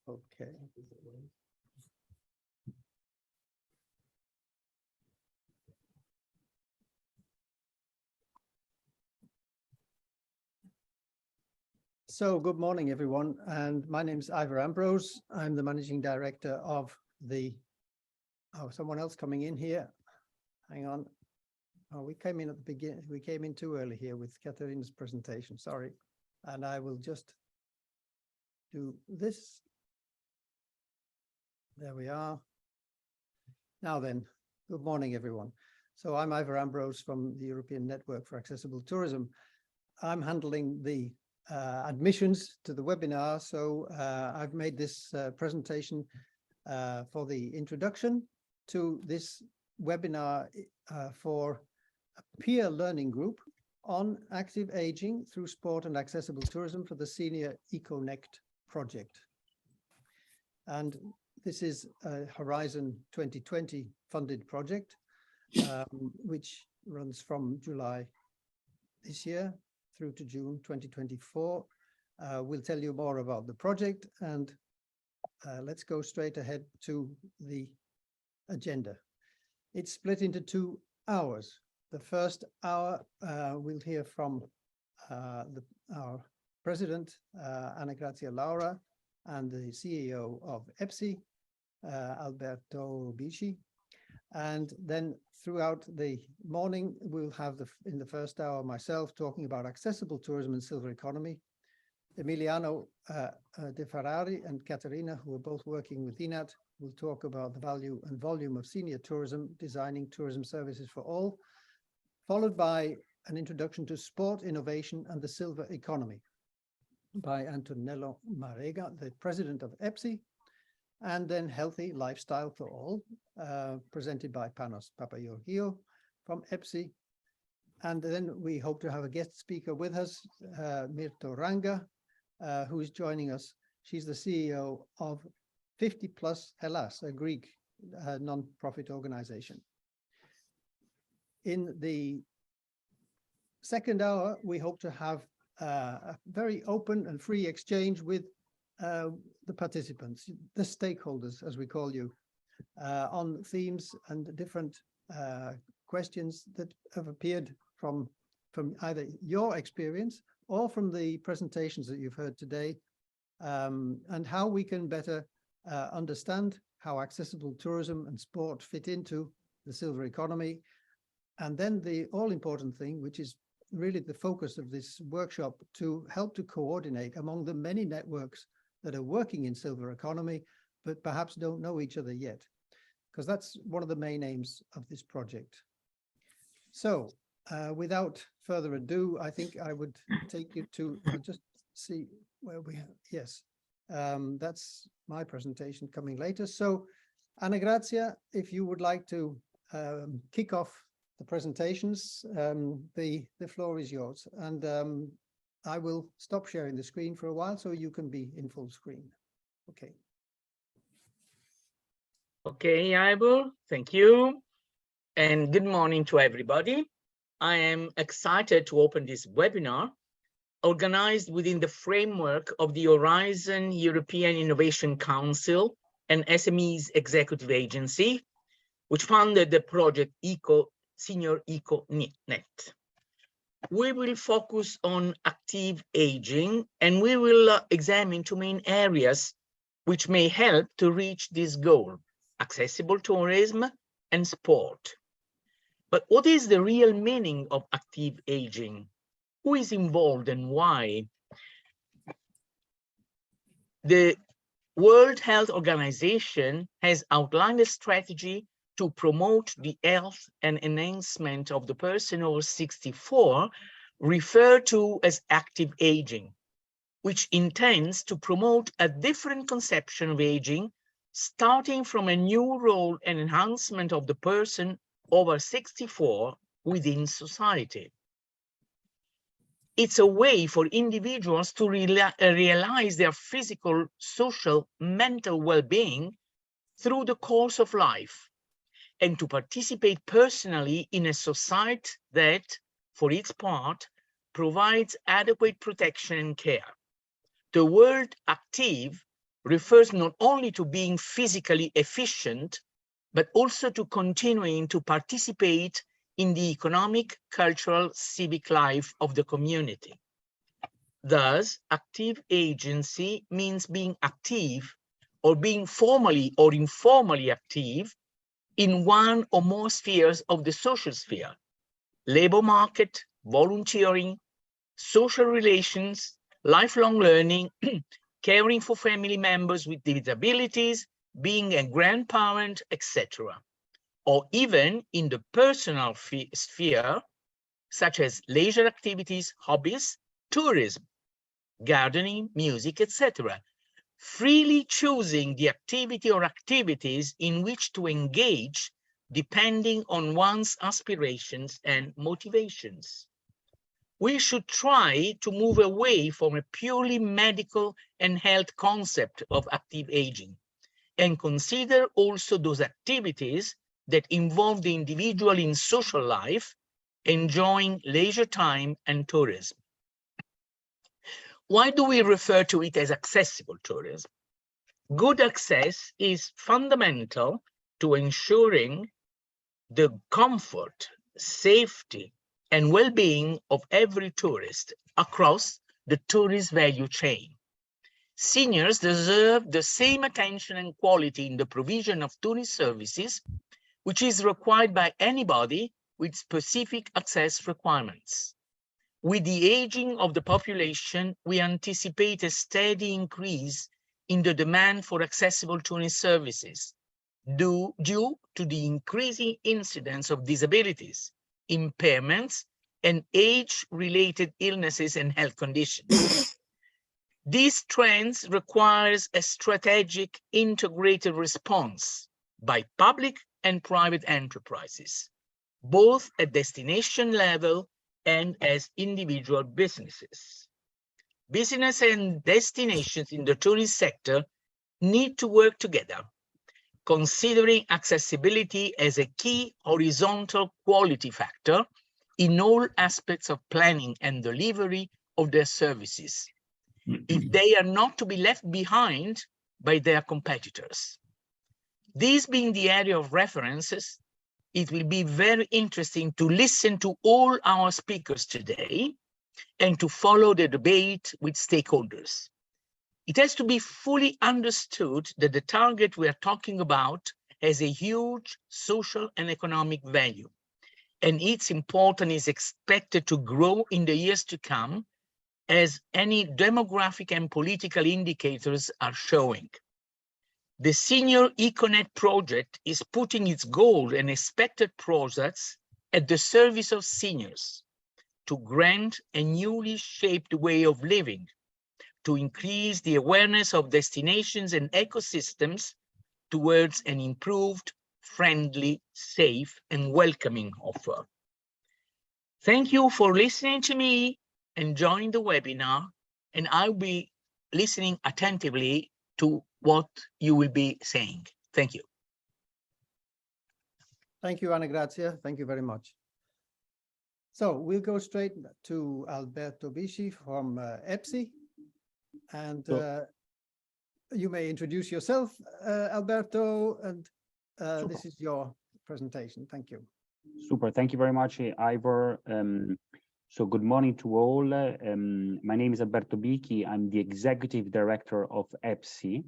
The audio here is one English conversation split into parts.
Okay. So good morning, everyone. And my name is Ivor Ambrose. I'm the managing director of the, oh, someone else coming in here. Hang on. Oh, we came in at the beginning. We came in too early here with Katarina's presentation. Sorry. And I will just do this. There we are. Now then, good morning, everyone. So I'm Ivor Ambrose from the European Network for Accessible Tourism. I'm handling the admissions to the webinar. So I've made this presentation for the introduction to this webinar for a peer learning group on active aging through sport and accessible tourism for the Senior EcoNect project. And this is a Horizon 2020 funded project, which runs from July this year through to June 2024. We'll tell you more about the project, and let's go straight ahead to the agenda. It's split into 2 hours. The first hour, we'll hear from our president, Anna Grazia Laura, and the CEO of EPSI, Alberto Bici. And then throughout the morning, we'll have in the first hour myself talking about accessible tourism and silver economy. Emiliano De Ferrari and Caterina, who are both working with INAT, will talk about the value and volume of senior tourism, designing tourism services for all, followed by an introduction to sport innovation and the silver economy by Antonello Marega, the president of EPSI, and then healthy lifestyle for all, presented by Panos Papageorgiou from EPSI. And then we hope to have a guest speaker with us, Mirto Ranga, who is joining us. She's the CEO of 50 Plus Hellas, a Greek non-profit organization. In the second hour, we hope to have a very open and free exchange with the participants, the stakeholders, as we call you, on themes and different questions that have appeared from either your experience or from the presentations that you've heard today, and how we can better understand how accessible tourism and sport fit into the silver economy. And then the all-important thing, which is really the focus of this workshop, to help to coordinate among the many networks that are working in silver economy, but perhaps don't know each other yet, because that's one of the main aims of this project. So without further ado, I think I would take you to just see where we have, yes, that's my presentation coming later. So Anna Grazia, if you would like to kick off the presentations, the floor is yours. And I will stop sharing the screen for a while so you can be in full screen. Okay. Okay, Ivor, thank you. And good morning to everybody. I am excited to open this webinar organized within the framework of the Horizon European Innovation Council and SMEs Executive Agency, which funded the project Senior EcoNet. We will focus on active aging, and we will examine 2 main areas which may help to reach this goal: accessible tourism and sport. But what is the real meaning of active aging? Who is involved and why? The World Health Organization has outlined a strategy to promote the health and enhancement of the person over 64, referred to as active aging, which intends to promote a different conception of aging, starting from a new role and enhancement of the person over 64 within society. It's a way for individuals to realize their physical, social, mental well-being through the course of life, and to participate personally in a society that, for its part, provides adequate protection and care. The word active refers not only to being physically efficient, but also to continuing to participate in the economic, cultural, civic life of the community. Thus, active agency means being active or being formally or informally active in one or more spheres of the social sphere: labor market, volunteering, social relations, lifelong learning, caring for family members with disabilities, being a grandparent, etc. Or even in the personal sphere, such as leisure activities, hobbies, tourism, gardening, music, etc. Freely choosing the activity or activities in which to engage depending on one's aspirations and motivations. We should try to move away from a purely medical and health concept of active aging and consider also those activities that involve the individual in social life, enjoying leisure time and tourism. Why do we refer to it as accessible tourism? Good access is fundamental to ensuring the comfort, safety, and well-being of every tourist across the tourist value chain. Seniors deserve the same attention and quality in the provision of tourist services, which is required by anybody with specific access requirements. With the aging of the population, we anticipate a steady increase in the demand for accessible tourist services due to the increasing incidence of disabilities, impairments, and age-related illnesses and health conditions. These trends requires a strategic integrated response by public and private enterprises, both at destination level and as individual businesses. Business and destinations in the tourist sector need to work together, considering accessibility as a key horizontal quality factor in all aspects of planning and delivery of their services, if they are not to be left behind by their competitors. This being the area of references, it will be very interesting to listen to all our speakers today and to follow the debate with stakeholders. It has to be fully understood that the target we are talking about has a huge social and economic value, and its importance is expected to grow in the years to come, as any demographic and political indicators are showing. The Senior EcoNet project is putting its goal and expected products at the service of seniors to grant a newly shaped way of living, to increase the awareness of destinations and ecosystems towards an improved, friendly, safe, and welcoming offer. Thank you for listening to me and joining the webinar, and I'll be listening attentively to what you will be saying. Thank you. Thank you, Anna Grazia. Thank you very much. So we'll go straight to Alberto Bisci from EPSI. And you may introduce yourself, Alberto, and this is your presentation. Thank you. Super. Thank you very much, Ivor. So good morning to all. My name is Alberto Bisci. I'm the Executive Director of EPSI.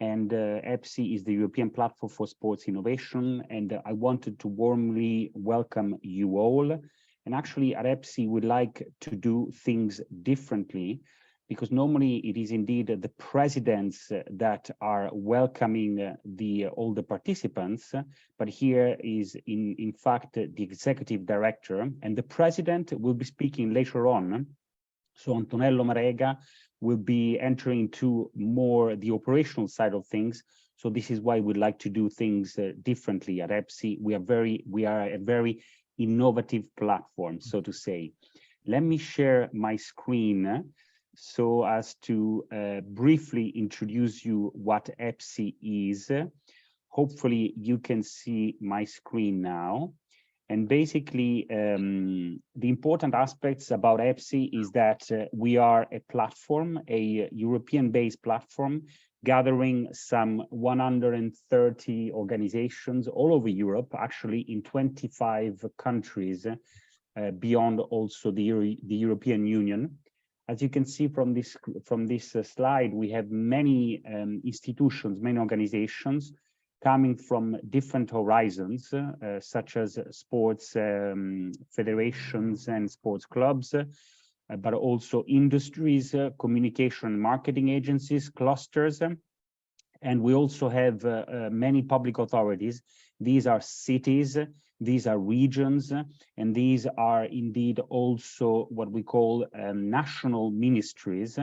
And EPSI is the European Platform for Sports Innovation. And I wanted to warmly welcome you all. And actually at EPSI, we'd like to do things differently, because normally it is indeed the presidents that are welcoming all the participants, but here is in fact the executive director, and the president will be speaking later on. So Antonello Marega will be entering into more the operational side of things. So this is why we'd like to do things differently at EPSI. We are a very innovative platform, so to say. Let me share my screen so as to briefly introduce you what EPSI is. Hopefully you can see my screen now. And basically, the important aspects about EPSI is that we are a platform, a European-based platform, gathering some 130 organizations all over Europe, actually in 25 countries, beyond also the European Union. As you can see from this slide, we have many institutions, many organizations coming from different horizons, such as sports federations and sports clubs, but also industries, communication and marketing agencies, clusters. And we also have many public authorities. These are cities, these are regions, and these are indeed also what we call national ministries.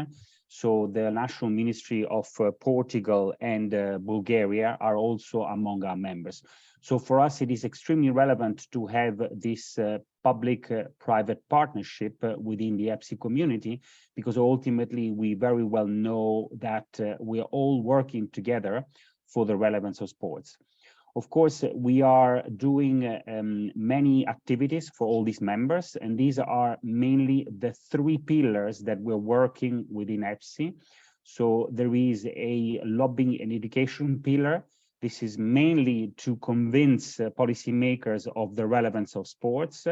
So the National Ministry of Portugal and Bulgaria are also among our members. So for us, it is extremely relevant to have this public-private partnership within the EPSI community, because ultimately we very well know that we're all working together for the relevance of sports. Of course, we are doing many activities for all these members, and these are mainly the three pillars that we're working within EPSI. So there is a lobbying and education pillar. This is mainly to convince policymakers of the relevance of sports.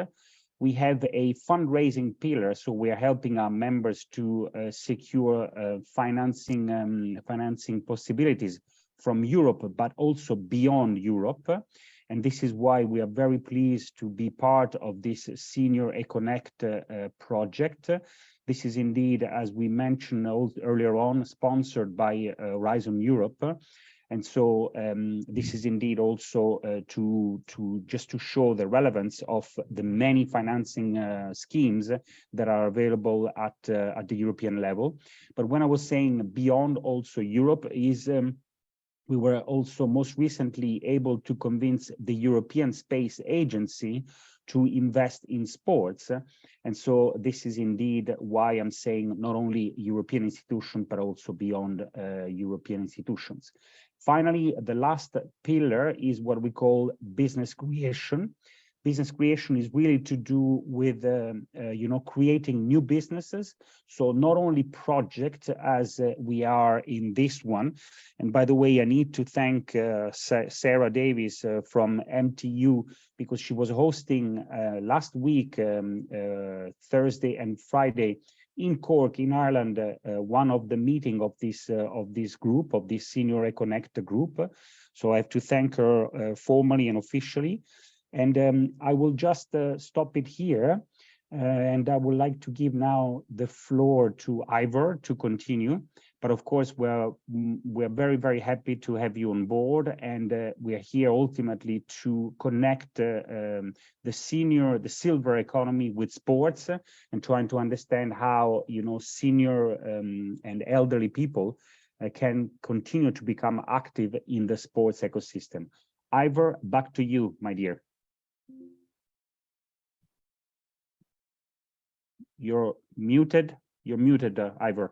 We have a fundraising pillar, so we are helping our members to secure financing possibilities from Europe, but also beyond Europe. And this is why we are very pleased to be part of this Senior Econnect project. This is indeed, as we mentioned earlier on, sponsored by Horizon Europe. And so this is indeed also just to show the relevance of the many financing schemes that are available at the European level. But when I was saying beyond also Europe is we were also most recently able to convince the European Space Agency to invest in sports. And so this is indeed why I'm saying not only European institutions, but also beyond European institutions. Finally, the last pillar is what we call business creation. Business creation is really to do with, creating new businesses. So not only projects as we are in this one. And by the way, I need to thank Sarah Davis from MTU, because she was hosting last week, Thursday and Friday, in Cork, in Ireland, one of the meeting of this group, of this Senior Econnect group. So I have to thank her formally and officially. And I will just stop it here. And I would like to give now the floor to Ivor to continue. But of course, we're very, very happy to have you on board. And we are here ultimately to connect the silver economy with sports and trying to understand how, senior and elderly people can continue to become active in the sports ecosystem. Ivor, back to you, my dear. You're muted, Ivor.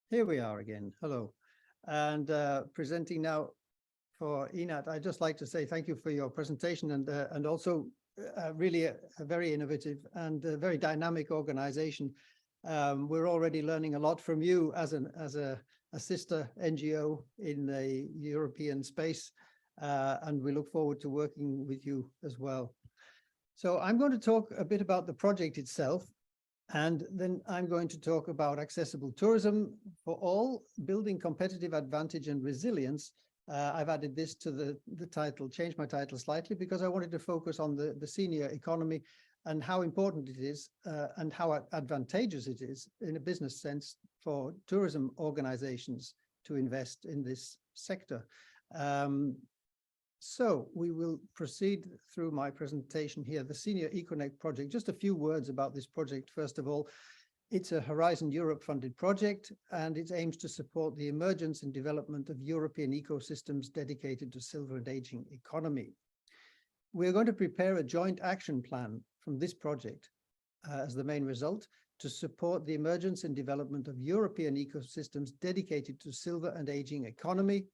Here we are again. Hello. And presenting now for ENAT, I'd just like to say thank you for your presentation and also really a very innovative and very dynamic organization. We're already learning a lot from you as a sister NGO in the European space, and we look forward to working with you as well. So I'm going to talk a bit about the project itself, and then I'm going to talk about accessible tourism for all, building competitive advantage and resilience. I've added this to the title, changed my title slightly because I wanted to focus on the senior economy and how important it is and how advantageous it is in a business sense for tourism organizations to invest in this sector. So we will proceed through my presentation here, the Senior Econnect project. Just a few words about this project. First of all, it's a Horizon Europe funded project, and it aims to support the emergence and development of European ecosystems dedicated to silver and aging economy. We're going to prepare a joint action plan from this project as the main result, to support the emergence and development of European ecosystems dedicated to silver and aging economy,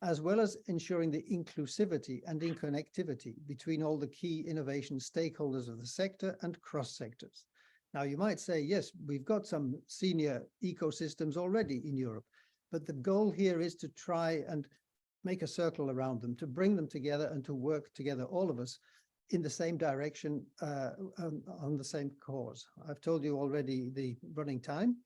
as well as ensuring the inclusivity and interconnectivity between all the key innovation stakeholders of the sector and cross sectors. Now, you might say, yes, we've got some senior ecosystems already in Europe, but the goal here is to try and make a circle around them, to bring them together and to work together, all of us, in the same direction, on the same cause. I've told you already the running time.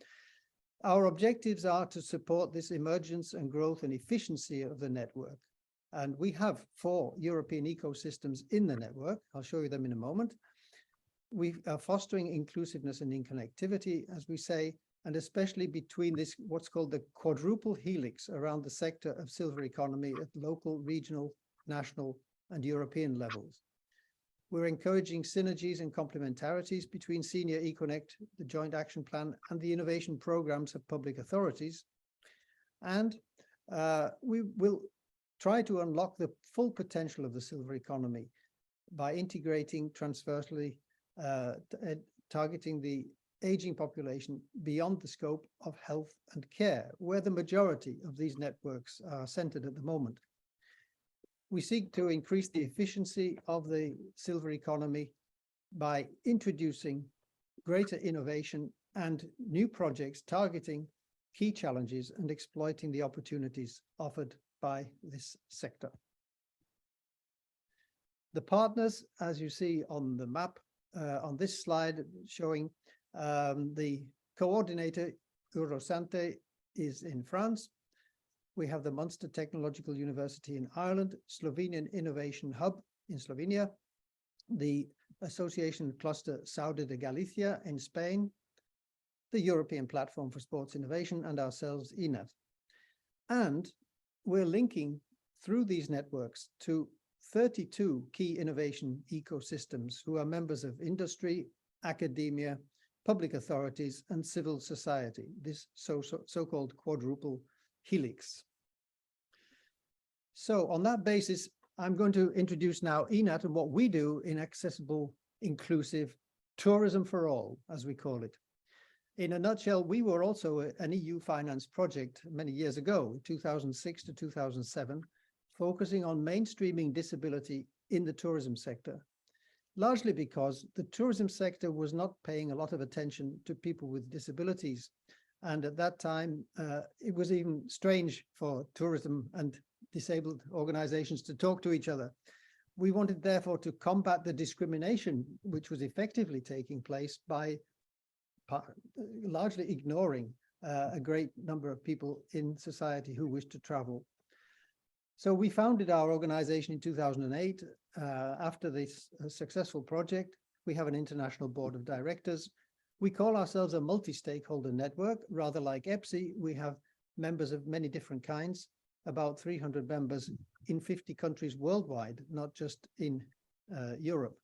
Our objectives are to support this emergence and growth and efficiency of the network. And we have 4 European ecosystems in the network. I'll show you them in a moment. We are fostering inclusiveness and interconnectivity, as we say, and especially between this, what's called the quadruple helix around the sector of silver economy at local, regional, national, and European levels. We're encouraging synergies and complementarities between Senior EcoNect, the Joint Action Plan, and the innovation programs of public authorities. And we will try to unlock the full potential of the silver economy by integrating transversely, targeting the aging population beyond the scope of health and care, where the majority of these networks are centered at the moment. We seek to increase the efficiency of the silver economy by introducing greater innovation and new projects targeting key challenges and exploiting the opportunities offered by this sector. The partners, as you see on the map, on this slide showing the coordinator, Eurosante, is in France. We have the Munster Technological University in Ireland, Slovenian Innovation Hub in Slovenia, the Association Cluster Sauda de Galicia in Spain, the European Platform for Sports Innovation, and ourselves, ENAT. And we're linking through these networks to 32 key innovation ecosystems who are members of industry, academia, public authorities, and civil society, this so-called quadruple helix. So on that basis, I'm going to introduce now ENAT and what we do in accessible, inclusive tourism for all, as we call it. In a nutshell, we were also an EU finance project many years ago, 2006 to 2007, focusing on mainstreaming disability in the tourism sector, largely because the tourism sector was not paying a lot of attention to people with disabilities. And at that time, it was even strange for tourism and disabled organizations to talk to each other. We wanted, therefore, to combat the discrimination which was effectively taking place by largely ignoring a great number of people in society who wished to travel. So we founded our organization in 2008. After this successful project, we have an international board of directors. We call ourselves a multi-stakeholder network. Rather like EPSI, we have members of many different kinds, about 300 members in 50 countries worldwide, not just in Europe.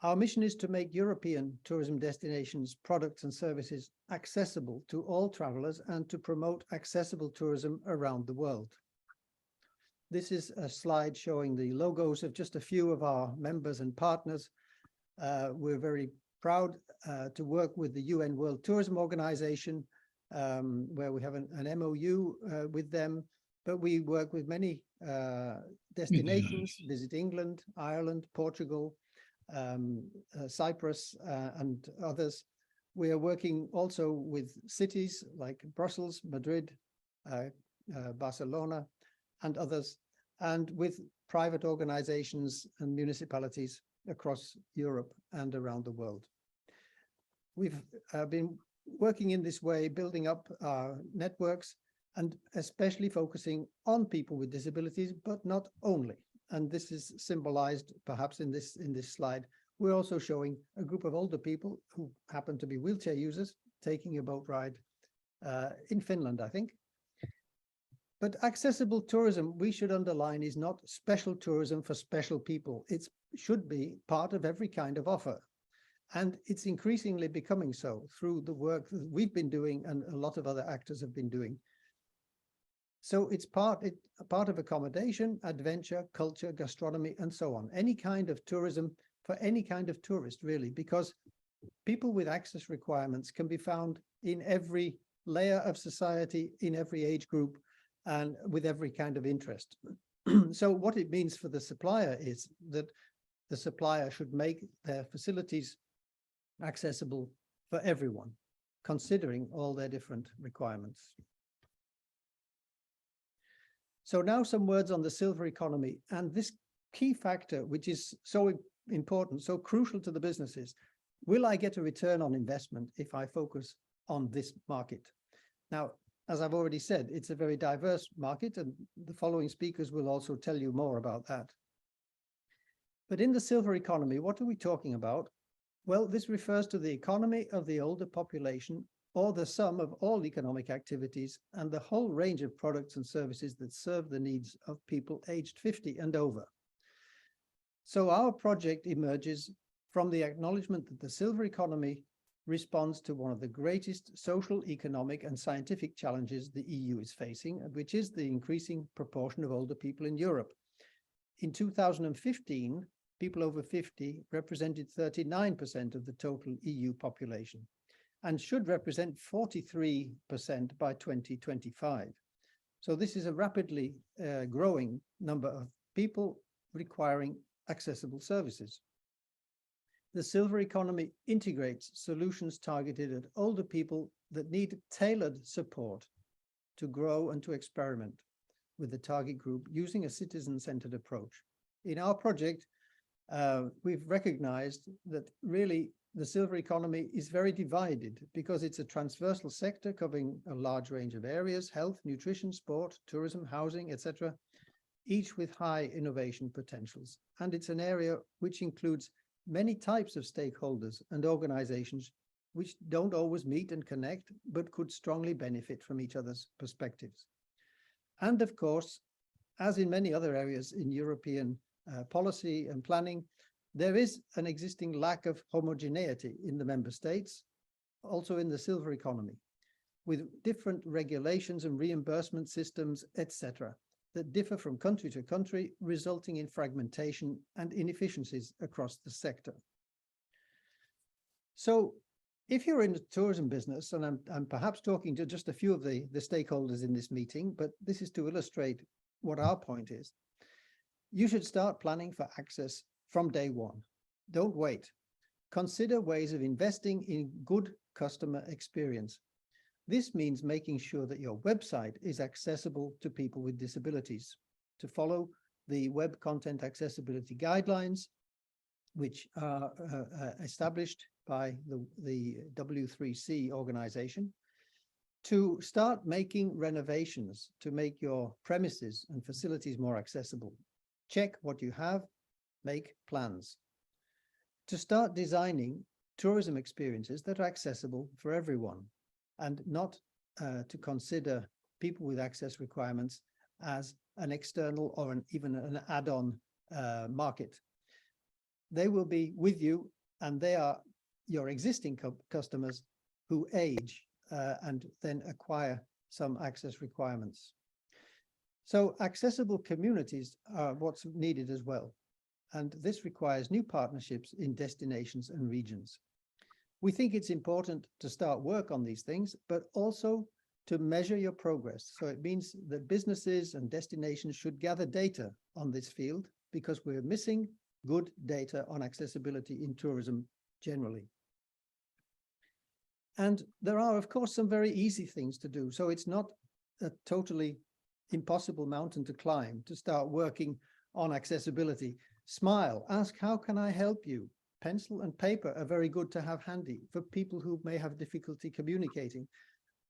Our mission is to make European tourism destinations, products and services accessible to all travelers and to promote accessible tourism around the world. This is a slide showing the logos of just a few of our members and partners. We're very proud to work with the UN World Tourism Organization, where we have an MOU with them, but we work with many destinations, Visit England, Ireland, Portugal, Cyprus, and others. We are working also with cities like Brussels, Madrid, Barcelona, and others, and with private organizations and municipalities across Europe and around the world. We've been working in this way, building up our networks, and especially focusing on people with disabilities, but not only. And this is symbolized perhaps in this slide. We're also showing a group of older people who happen to be wheelchair users taking a boat ride in Finland, I think. But accessible tourism, we should underline, is not special tourism for special people. It should be part of every kind of offer. And it's increasingly becoming so through the work that we've been doing and a lot of other actors have been doing. So it's part of accommodation, adventure, culture, gastronomy, and so on. Any kind of tourism for any kind of tourist, really, because people with access requirements can be found in every layer of society, in every age group, and with every kind of interest. So what it means for the supplier is that the supplier should make their facilities accessible for everyone, considering all their different requirements. So now some words on the silver economy and this key factor, which is so important, so crucial to the businesses. Will I get a return on investment if I focus on this market? Now, as I've already said, it's a very diverse market, and the following speakers will also tell you more about that. But in the silver economy, what are we talking about? Well, this refers to the economy of the older population, or the sum of all economic activities and the whole range of products and services that serve the needs of people aged 50 and over. So our project emerges from the acknowledgement that the silver economy responds to one of the greatest social, economic, and scientific challenges the EU is facing, which is the increasing proportion of older people in Europe. In 2015, people over 50 represented 39% of the total EU population and should represent 43% by 2025. So this is a rapidly growing number of people requiring accessible services. The silver economy integrates solutions targeted at older people that need tailored support to grow and to experiment with the target group using a citizen-centered approach. In our project, we've recognized that really the silver economy is very divided because it's a transversal sector covering a large range of areas: health, nutrition, sport, tourism, housing, etc., each with high innovation potentials. And it's an area which includes many types of stakeholders and organizations which don't always meet and connect, but could strongly benefit from each other's perspectives. And of course, as in many other areas in European policy and planning, there is an existing lack of homogeneity in the member states, also in the silver economy, with different regulations and reimbursement systems, etc., that differ from country to country, resulting in fragmentation and inefficiencies across the sector. So if you're in the tourism business, and I'm perhaps talking to just a few of the stakeholders in this meeting, but this is to illustrate what our point is, you should start planning for access from day one. Don't wait. Consider ways of investing in good customer experience. This means making sure that your website is accessible to people with disabilities, to follow the Web Content Accessibility Guidelines, which are established by the W3C organization, to start making renovations to make your premises and facilities more accessible. Check what you have, make plans. To start designing tourism experiences that are accessible for everyone, and not to consider people with access requirements as an external or even an add-on market. They will be with you, and they are your existing customers who age and then acquire some access requirements. So accessible communities are what's needed as well. And this requires new partnerships in destinations and regions. We think it's important to start work on these things, but also to measure your progress. So it means that businesses and destinations should gather data on this field, because we're missing good data on accessibility in tourism generally. And there are, of course, some very easy things to do. So it's not a totally impossible mountain to climb to start working on accessibility. Smile, ask, how can I help you? Pencil and paper are very good to have handy for people who may have difficulty communicating.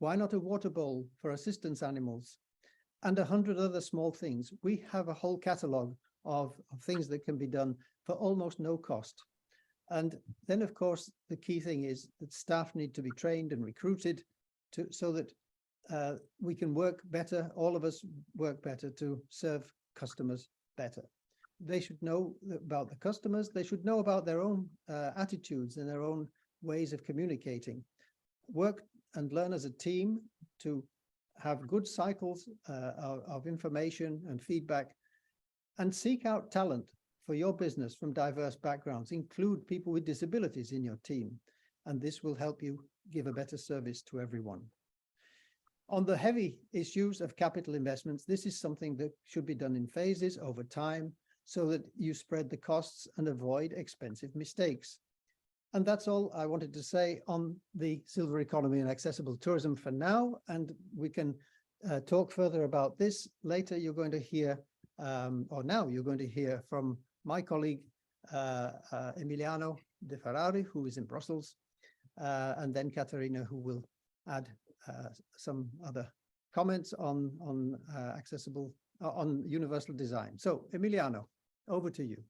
Why not a water bowl for assistance animals? And 100 other small things. We have a whole catalog of things that can be done for almost no cost. And then, of course, the key thing is that staff need to be trained and recruited so that we can work better, all of us work better to serve customers better. They should know about the customers. They should know about their own attitudes and their own ways of communicating. Work and learn as a team to have good cycles of information and feedback, and seek out talent for your business from diverse backgrounds. Include people with disabilities in your team, and this will help you give a better service to everyone. On the heavy issues of capital investments, this is something that should be done in phases over time so that you spread the costs and avoid expensive mistakes. And that's all I wanted to say on the silver economy and accessible tourism for now. And we can talk further about this later. You're going to hear, or now you're going to hear from my colleague, Emiliano De Ferrari, who is in Brussels, and then Caterina, who will add some other comments on accessible, on universal design. So Emiliano, over to you.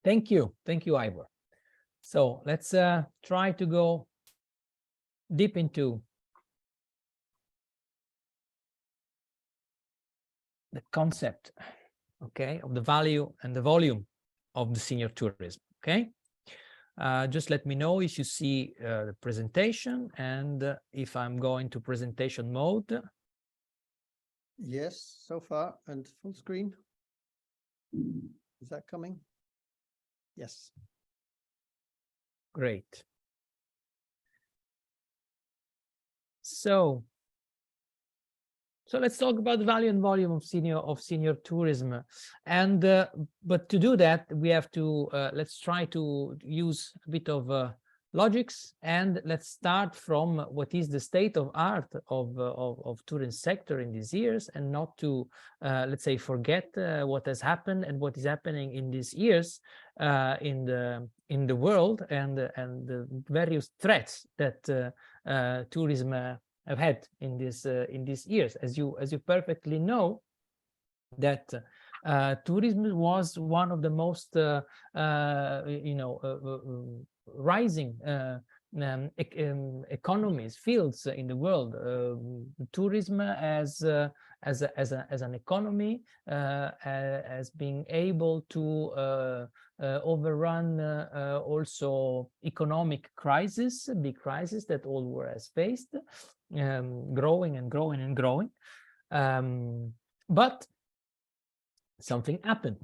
Thank you, Ivor. So let's try to go deep into the concept, okay, of the value and the volume of the senior tourism, okay? Just let me know if you see the presentation and if I'm going to presentation mode. Yes, so far, and full screen. Is that coming? Yes. Great. So let's talk about the value and volume of senior tourism, and but to do that we have to let's try to use a bit of logics, and let's start from what is the state of art of tourism sector in these years, and not to let's say forget what has happened and what is happening in these years in the world, and the various threats that tourism have had in these years. As you perfectly know, that tourism was one of the most rising economies, fields in the world. Tourism as an economy as being able to overrun also economic crisis, big crisis that all world has faced, growing and growing and growing. But something happened,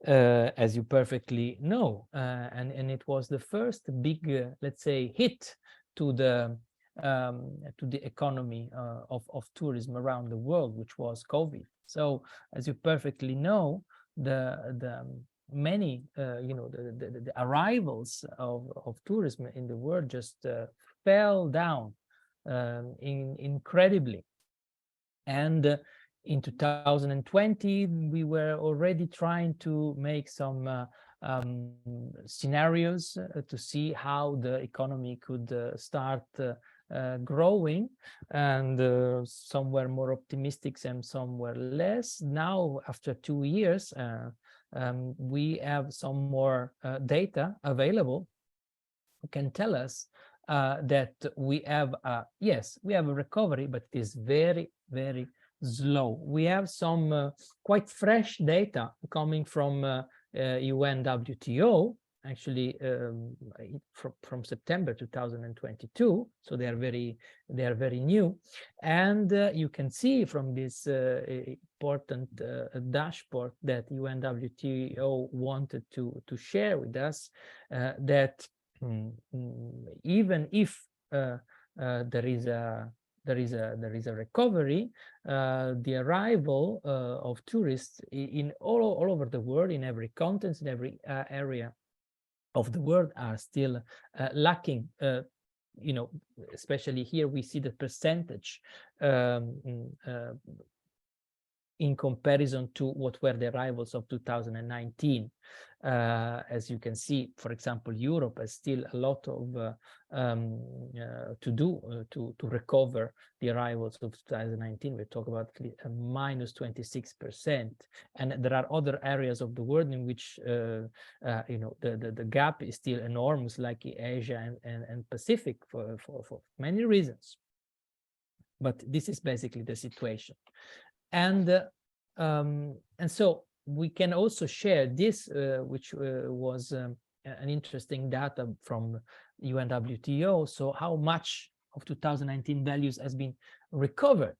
as you perfectly know, and it was the first big, let's say, hit to the economy of tourism around the world, which was COVID. So, as you perfectly know, the many the arrivals of tourism in the world just fell down incredibly, and in 2020, we were already trying to make some scenarios to see how the economy could start growing, and some were more optimistic and some were less. Now, after 2 years, we have some more data available who can tell us that we have, yes, we have a recovery, but it is very, very slow. We have some quite fresh data coming from UNWTO, actually from September 2022. So they are very new, and you can see from this important dashboard that UNWTO wanted to share with us that even if there is a recovery, the arrival of tourists in all over the world, in every continent, in every area of the world, are still lacking. Especially here we see the percentage in comparison to what were the arrivals of 2019. As you can see, for example, Europe has still a lot of to do to recover the arrivals of 2019. We talk about a minus 26%, and there are other areas of the world in which the gap is still enormous, like Asia and Pacific, for many reasons. But this is basically the situation. And so we can also share this, which was an interesting data from UNWTO. So how much of 2019 values has been recovered?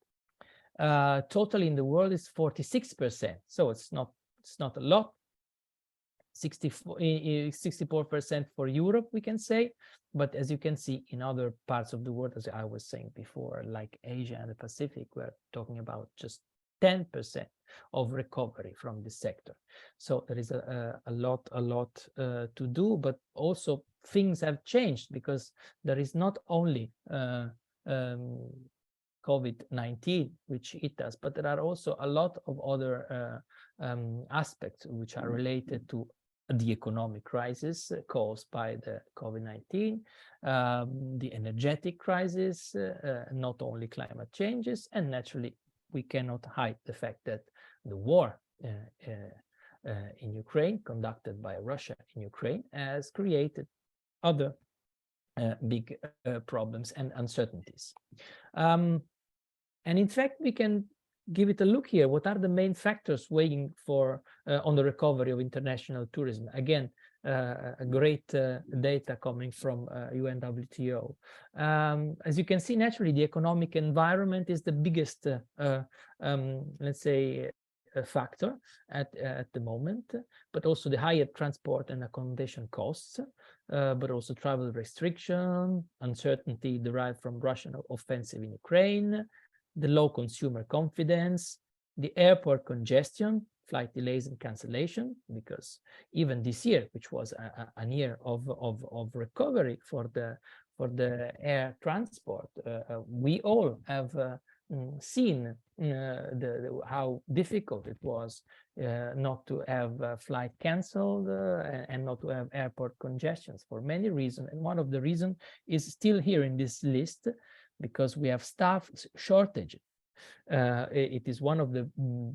Total in the world is 46%. So it's not a lot. 64% for Europe, we can say. But as you can see in other parts of the world, as I was saying before, like Asia and the Pacific, we're talking about just 10% of recovery from this sector. So there is a lot to do, but also things have changed because there is not only COVID-19, which hit us, but there are also a lot of other aspects which are related to the economic crisis caused by the COVID-19, the energetic crisis, not only climate changes, and naturally we cannot hide the fact that the war in Ukraine, conducted by Russia in Ukraine, has created other big problems and uncertainties. And in fact, we can give it a look here. What are the main factors weighing for on the recovery of international tourism? Again, a great data coming from UNWTO. As you can see, naturally, the economic environment is the biggest, let's say, factor at the moment, but also the higher transport and accommodation costs, but also travel restriction, uncertainty derived from Russian offensive in Ukraine, the low consumer confidence, the airport congestion, flight delays and cancellation, because even this year, which was a year of recovery for the air transport, we all have seen how difficult it was not to have flight canceled and not to have airport congestions for many reasons. And one of the reasons is still here in this list, because we have staff shortage. It is one of the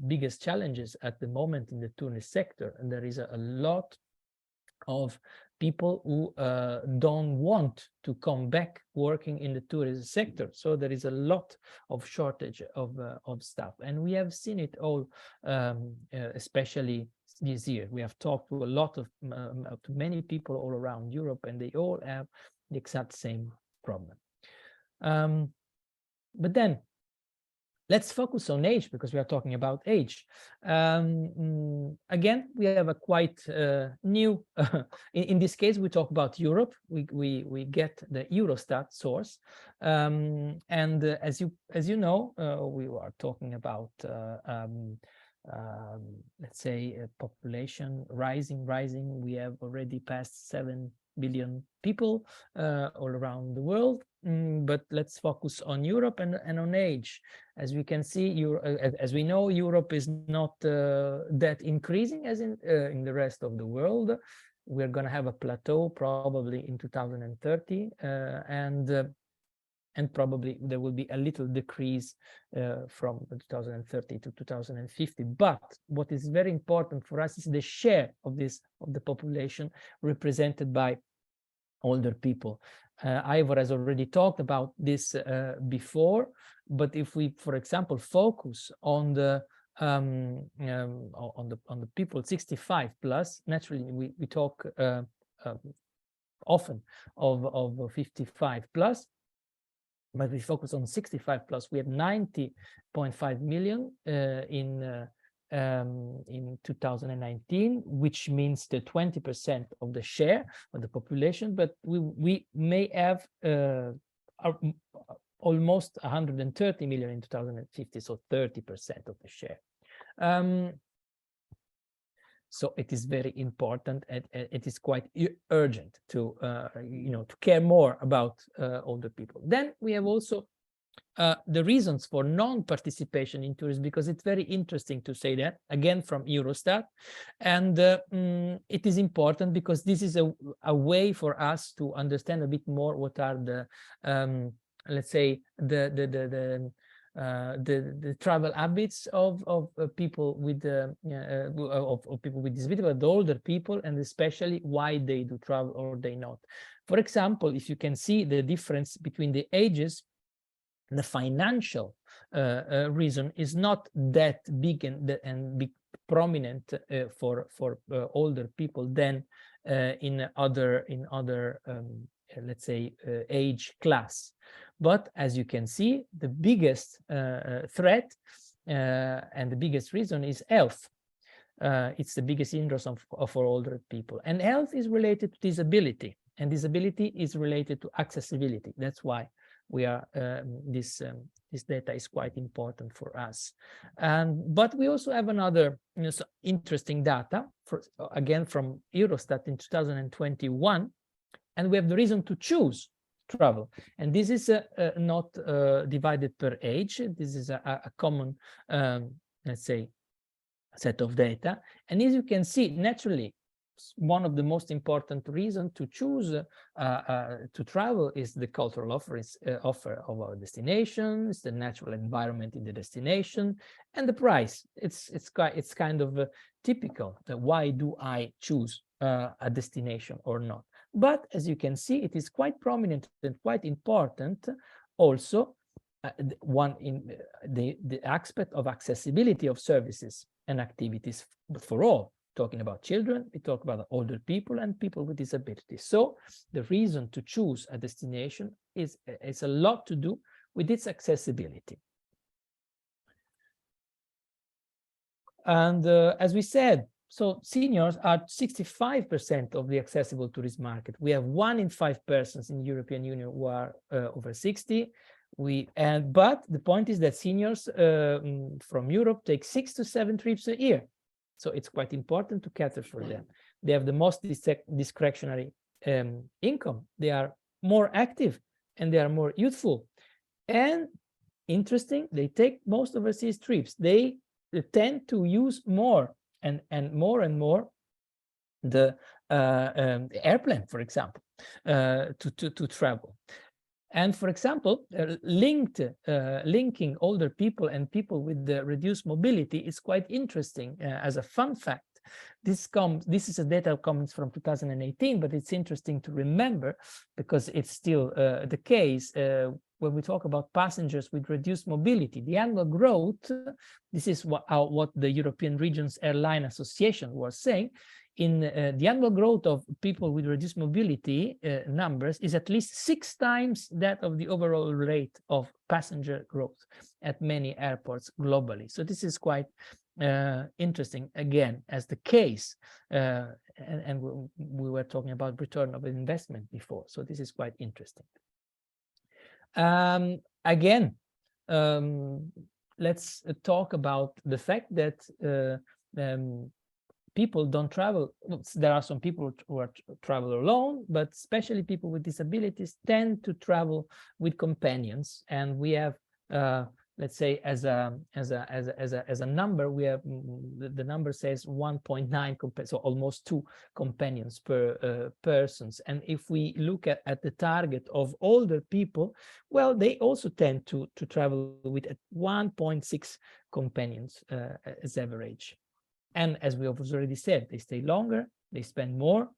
biggest challenges at the moment in the tourist sector, and there is a lot of people who don't want to come back working in the tourism sector. So there is a lot of shortage of staff, and we have seen it all, especially this year. We have talked to a lot of to many people all around Europe, and they all have the exact same problem. But then let's focus on age, because we are talking about age. Again, we have a quite new, in this case, we talk about Europe. We get the Eurostat source. And as you know, we are talking about, let's say, population rising. We have already passed 7 billion people all around the world. But let's focus on Europe and on age. As we can see, as we know, Europe is not that increasing as in the rest of the world. We're going to have a plateau probably in 2030, and probably there will be a little decrease from 2030 to 2050. But what is very important for us is the share of the population represented by older people. Ivor has already talked about this before, but if we, for example, focus on the people 65 plus, naturally we talk often of 55 plus, but we focus on 65 plus. We have 90.5 million in 2019, which means the 20% of the share of the population, but we may have almost 130 million in 2050, so 30% of the share. So it is very important, and it is quite urgent to to care more about older people. Then we have also the reasons for non-participation in tourism, because it's very interesting to say that, again, from Eurostat. And it is important because this is a way for us to understand a bit more what are the, let's say, the travel habits of people with of people with disability, but the older people, and especially why they do travel or they not. For example, if you can see the difference between the ages, the financial reason is not that big and big prominent for older people than in other let's say, age class. But as you can see, the biggest threat and the biggest reason is health. It's the biggest hindrance for older people. And health is related to disability, and disability is related to accessibility. That's why we are this data is quite important for us. But we also have another interesting data, again from Eurostat in 2021, and we have the reason to choose travel. And this is not divided per age. This is a common, let's say, set of data. And as you can see, naturally, one of the most important reasons to choose to travel is the cultural offer of our destinations, the natural environment in the destination, and the price. It's kind of typical that why do I choose a destination or not. But as you can see, it is quite prominent and quite important also the aspect of accessibility of services and activities for all. Talking about children, we talk about older people and people with disabilities. So the reason to choose a destination is a lot to do with its accessibility. And as we said, so seniors are 65% of the accessible tourist market. We have 1 in 5 persons in the European Union who are over 60. But the point is that seniors from Europe take 6 to 7 trips a year. So it's quite important to cater for them. They have the most discretionary income. They are more active and they are more youthful. And interesting, they take most overseas trips. They tend to use more and more the airplane, for example, to travel. And for example, linking older people and people with the reduced mobility is quite interesting as a fun fact. This is a data comes from 2018, but it's interesting to remember because it's still the case when we talk about passengers with reduced mobility. The annual growth, this is what the European Regions Airline Association was saying, in the annual growth of people with reduced mobility numbers is at least 6 times that of the overall rate of passenger growth at many airports globally. So this is quite interesting, again, as the case, and we were talking about return of investment before. So this is quite interesting. Again, let's talk about the fact that people don't travel. There are some people who travel alone, but especially people with disabilities tend to travel with companions. And we have, let's say, as a number, we have the number says 1.9, so almost 2 companions per persons. And if we look at the target of older people, well, they also tend to travel with 1.6 companions as average. And as we have already said, they stay longer, they spend more,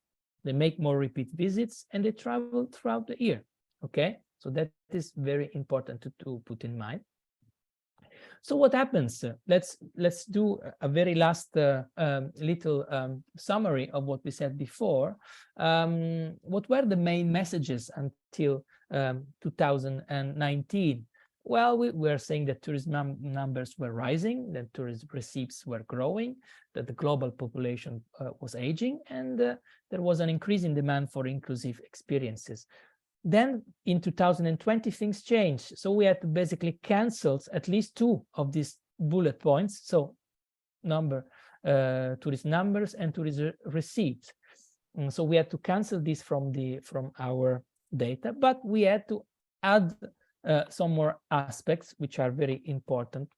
they make more repeat visits, and they travel throughout the year. Okay, so that is very important to put in mind. So what happens? Let's do a very last little summary of what we said before. What were the main messages until 2019? Well, we were saying that tourism numbers were rising, that tourism receipts were growing, that the global population was aging, and there was an increase in demand for inclusive experiences. Then in 2020, things changed. So we had to basically cancel at least 2 of these bullet points. So tourist numbers and tourist receipts. And so we had to cancel this from our data, but we had to add some more aspects which are very important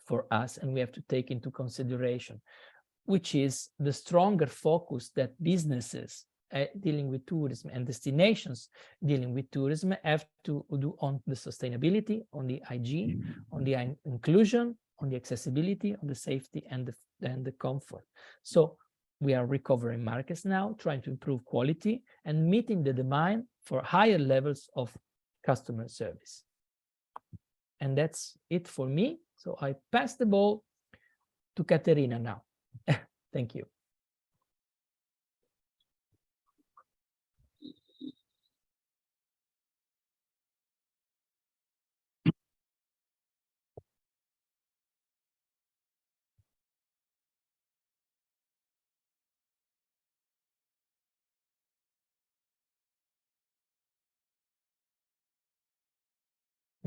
for us and we have to take into consideration, which is the stronger focus that businesses dealing with tourism and destinations dealing with tourism have to do on the sustainability, on the hygiene, on the inclusion, on the accessibility, on the safety and the comfort. So we are recovering markets now, trying to improve quality and meeting the demand for higher levels of customer service. And that's it for me. So I pass the ball to Caterina now. Thank you.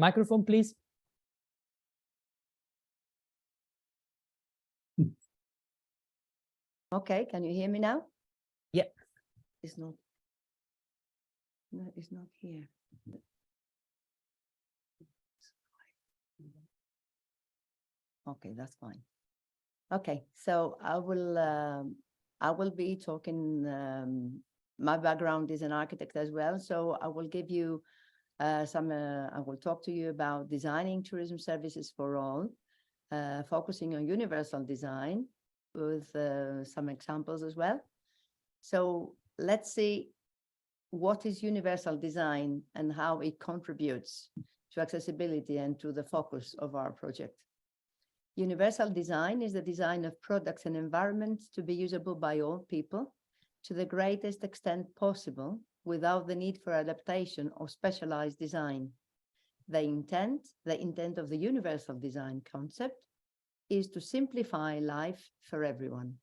Microphone, please. Okay, can you hear me now? Yeah. It's not. No, it's not here. Okay, that's fine. Okay, so I will be talking. My background is an architect as well, so I will give you I will talk to you about designing tourism services for all, focusing on universal design with some examples as well. So let's see what is universal design and how it contributes to accessibility and to the focus of our project. Universal design is the design of products and environments to be usable by all people to the greatest extent possible without the need for adaptation or specialized design. The intent of the universal design concept is to simplify life for everyone.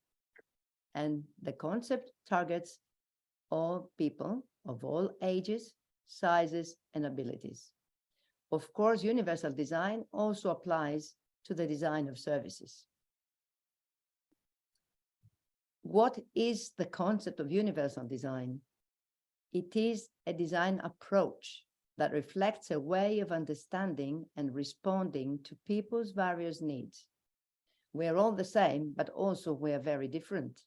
And the concept targets all people of all ages, sizes, and abilities. Of course, universal design also applies to the design of services. What is the concept of universal design? It is a design approach that reflects a way of understanding and responding to people's various needs. We are all the same, but also we are very different.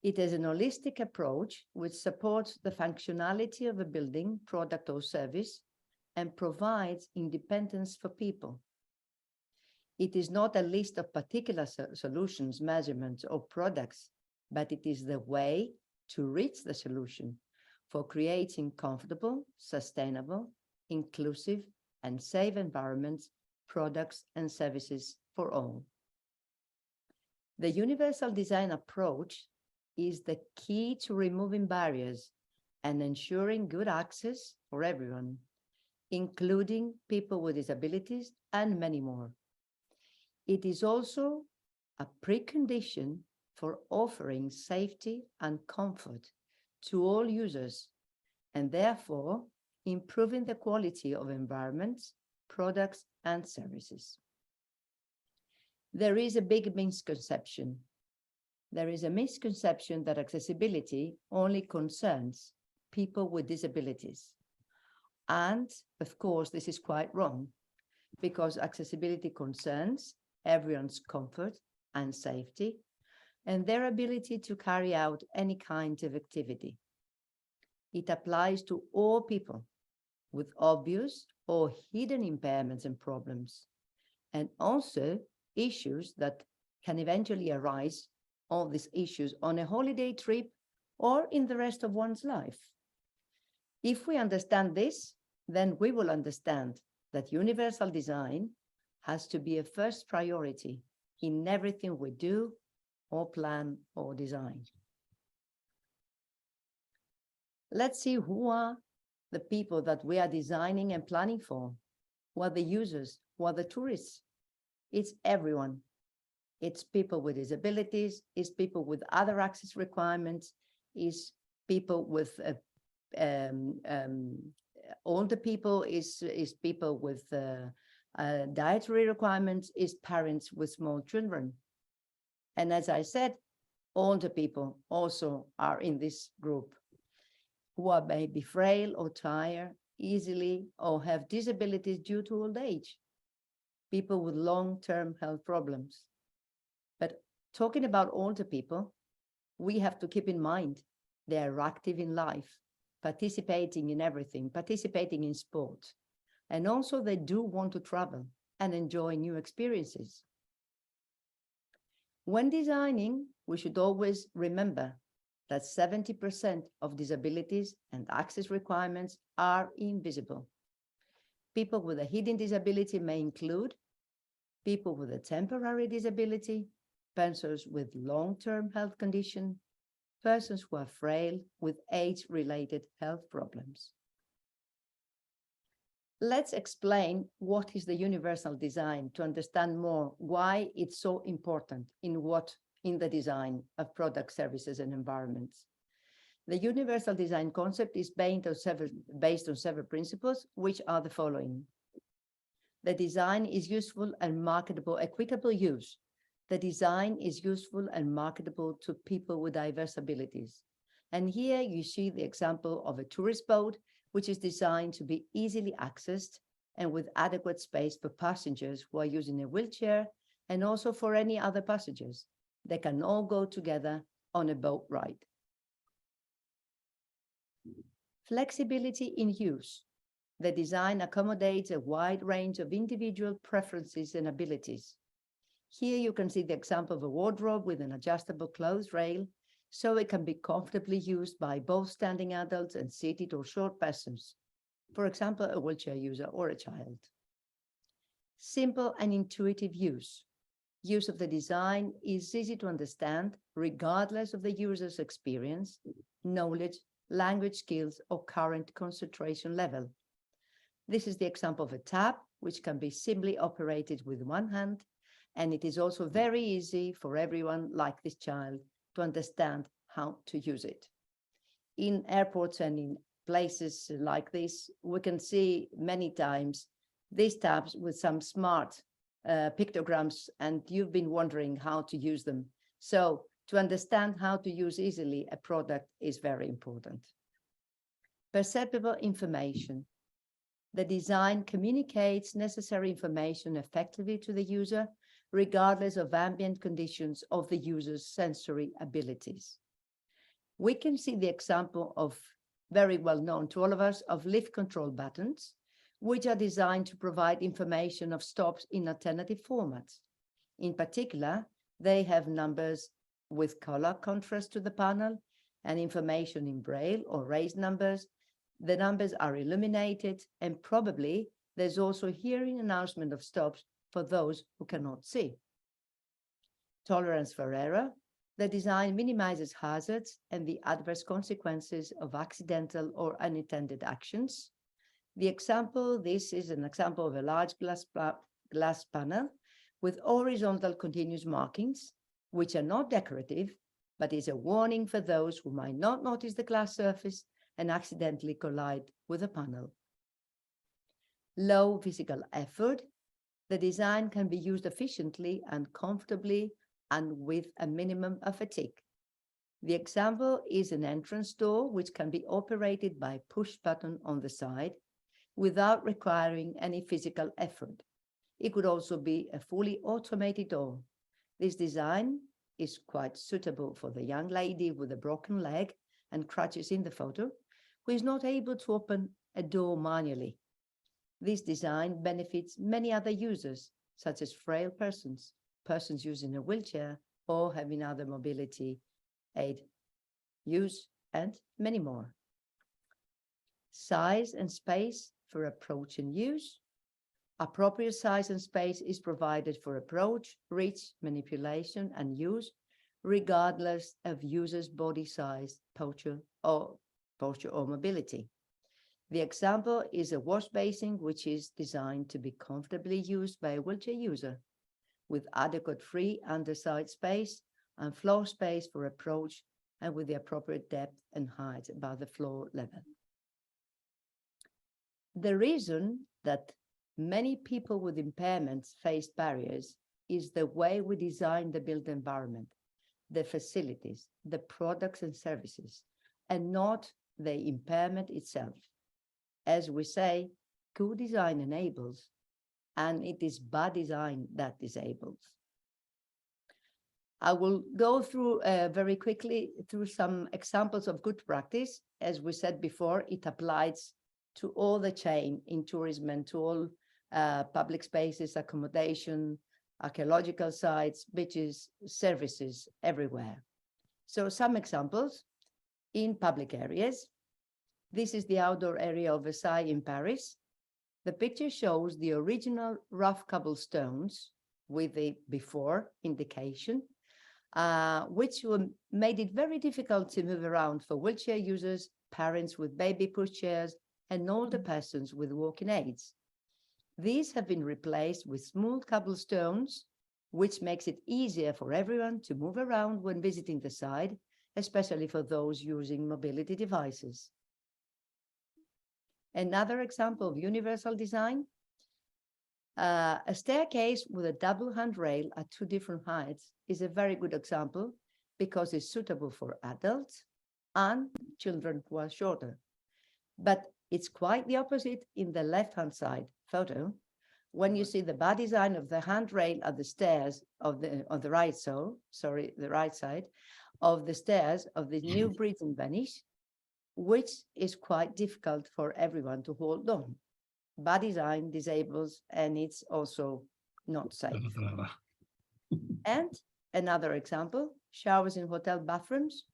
It is an holistic approach which supports the functionality of a building, product, or service and provides independence for people. It is not a list of particular solutions, measurements, or products, but it is the way to reach the solution for creating comfortable, sustainable, inclusive, and safe environments, products, and services for all. The universal design approach is the key to removing barriers and ensuring good access for everyone, including people with disabilities and many more. It is also a precondition for offering safety and comfort to all users, and therefore improving the quality of environments, products, and services. There is a big misconception. There is a misconception that accessibility only concerns people with disabilities. And of course, this is quite wrong, because accessibility concerns everyone's comfort and safety and their ability to carry out any kind of activity. It applies to all people with obvious or hidden impairments and problems, and also issues that can eventually arise, all these issues, on a holiday trip or in the rest of one's life. If we understand this, then we will understand that universal design has to be a first priority in everything we do or plan or design. Let's see who are the people that we are designing and planning for. Who are the users? Who are the tourists? It's everyone. It's people with disabilities, it's people with other access requirements, it's people with older people, is people with dietary requirements, is parents with small children. And as I said, older people also are in this group, who are maybe frail or tired easily or have disabilities due to old age, people with long-term health problems. But talking about older people, we have to keep in mind they are active in life, participating in everything, participating in sport. And also they do want to travel and enjoy new experiences. When designing, we should always remember that 70% of disabilities and access requirements are invisible. People with a hidden disability may include people with a temporary disability, persons with long-term health condition, persons who are frail with age-related health problems. Let's explain what is the universal design to understand more why it's so important in the design of products, services, and environments. The universal design concept is based on several principles, which are the following. The design is useful and marketable, equitable use. The design is useful and marketable to people with diverse abilities. And here you see the example of a tourist boat, which is designed to be easily accessed and with adequate space for passengers who are using a wheelchair and also for any other passengers. They can all go together on a boat ride. Flexibility in use. The design accommodates a wide range of individual preferences and abilities. Here you can see the example of a wardrobe with an adjustable clothes rail, so it can be comfortably used by both standing adults and seated or short persons. For example, a wheelchair user or a child. Simple and intuitive use. Use of the design is easy to understand, regardless of the user's experience, knowledge, language skills, or current concentration level. This is the example of a tab, which can be simply operated with one hand, and it is also very easy for everyone like this child to understand how to use it. In airports and in places like this, we can see many times these tabs with some smart pictograms, and you've been wondering how to use them. So to understand how to use easily a product is very important. Perceptible information. The design communicates necessary information effectively to the user, regardless of ambient conditions of the user's sensory abilities. We can see the example of, very well known to all of us, of lift control buttons, which are designed to provide information of stops in alternative formats. In particular, they have numbers with color contrast to the panel and information in Braille or raised numbers. The numbers are illuminated, and probably there's also hearing announcement of stops for those who cannot see. Tolerance for error. The design minimizes hazards and the adverse consequences of accidental or unintended actions. This is an example of a large glass panel with horizontal continuous markings, which are not decorative, but is a warning for those who might not notice the glass surface and accidentally collide with the panel. Low physical effort. The design can be used efficiently and comfortably and with a minimum of fatigue. The example is an entrance door, which can be operated by push button on the side without requiring any physical effort. It could also be a fully automated door. This design is quite suitable for the young lady with a broken leg and crutches in the photo, who is not able to open a door manually. This design benefits many other users, such as frail persons, persons using a wheelchair, or having other mobility aid use, and many more. Size and space for approach and use. Appropriate size and space is provided for approach, reach, manipulation, and use, regardless of user's body size, posture, or mobility. The example is a wash basin, which is designed to be comfortably used by a wheelchair user, with adequate free underside space and floor space for approach, and with the appropriate depth and height above the floor level. The reason that many people with impairments face barriers is the way we design the built environment, the facilities, the products and services, and not the impairment itself. As we say, good design enables, and it is bad design that disables. I will go through very quickly through some examples of good practice. As we said before, it applies to all the chain in tourism and to all public spaces, accommodation, archaeological sites, beaches, services, everywhere. So some examples in public areas. This is the outdoor area of Versailles in Paris. The picture shows the original rough cobblestones with the before indication, which made it very difficult to move around for wheelchair users, parents with baby pushchairs, and older persons with walking aids. These have been replaced with smooth cobblestones, which makes it easier for everyone to move around when visiting the site, especially for those using mobility devices. Another example of universal design. A staircase with a double handrail at 2 different heights is a very good example because it's suitable for adults and children who are shorter. But it's quite the opposite in the left-hand side photo. When you see the bar design of the handrail at the stairs of the right the right side of the stairs of the new bridge in Venice, which is quite difficult for everyone to hold on. Bar design disables and it's also not safe. And another example, showers in hotel bathrooms.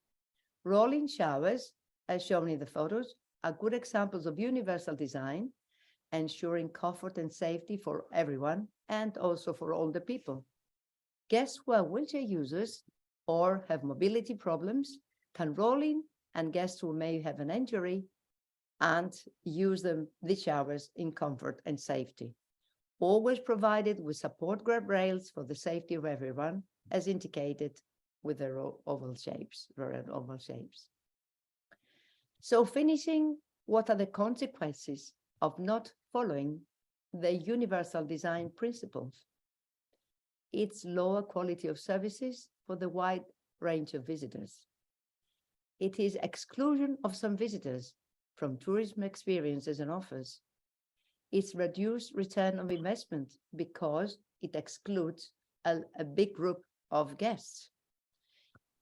Rolling showers, as shown in the photos, are good examples of universal design, ensuring comfort and safety for everyone and also for older people. Guests who are wheelchair users or have mobility problems can roll in, and guests who may have an injury and use the showers in comfort and safety. Always provided with support grab rails for the safety of everyone, as indicated with the oval shapes. So finishing, what are the consequences of not following the universal design principles? It's lower quality of services for the wide range of visitors. It is exclusion of some visitors from tourism experiences and offers. It's reduced return on investment because it excludes a big group of guests.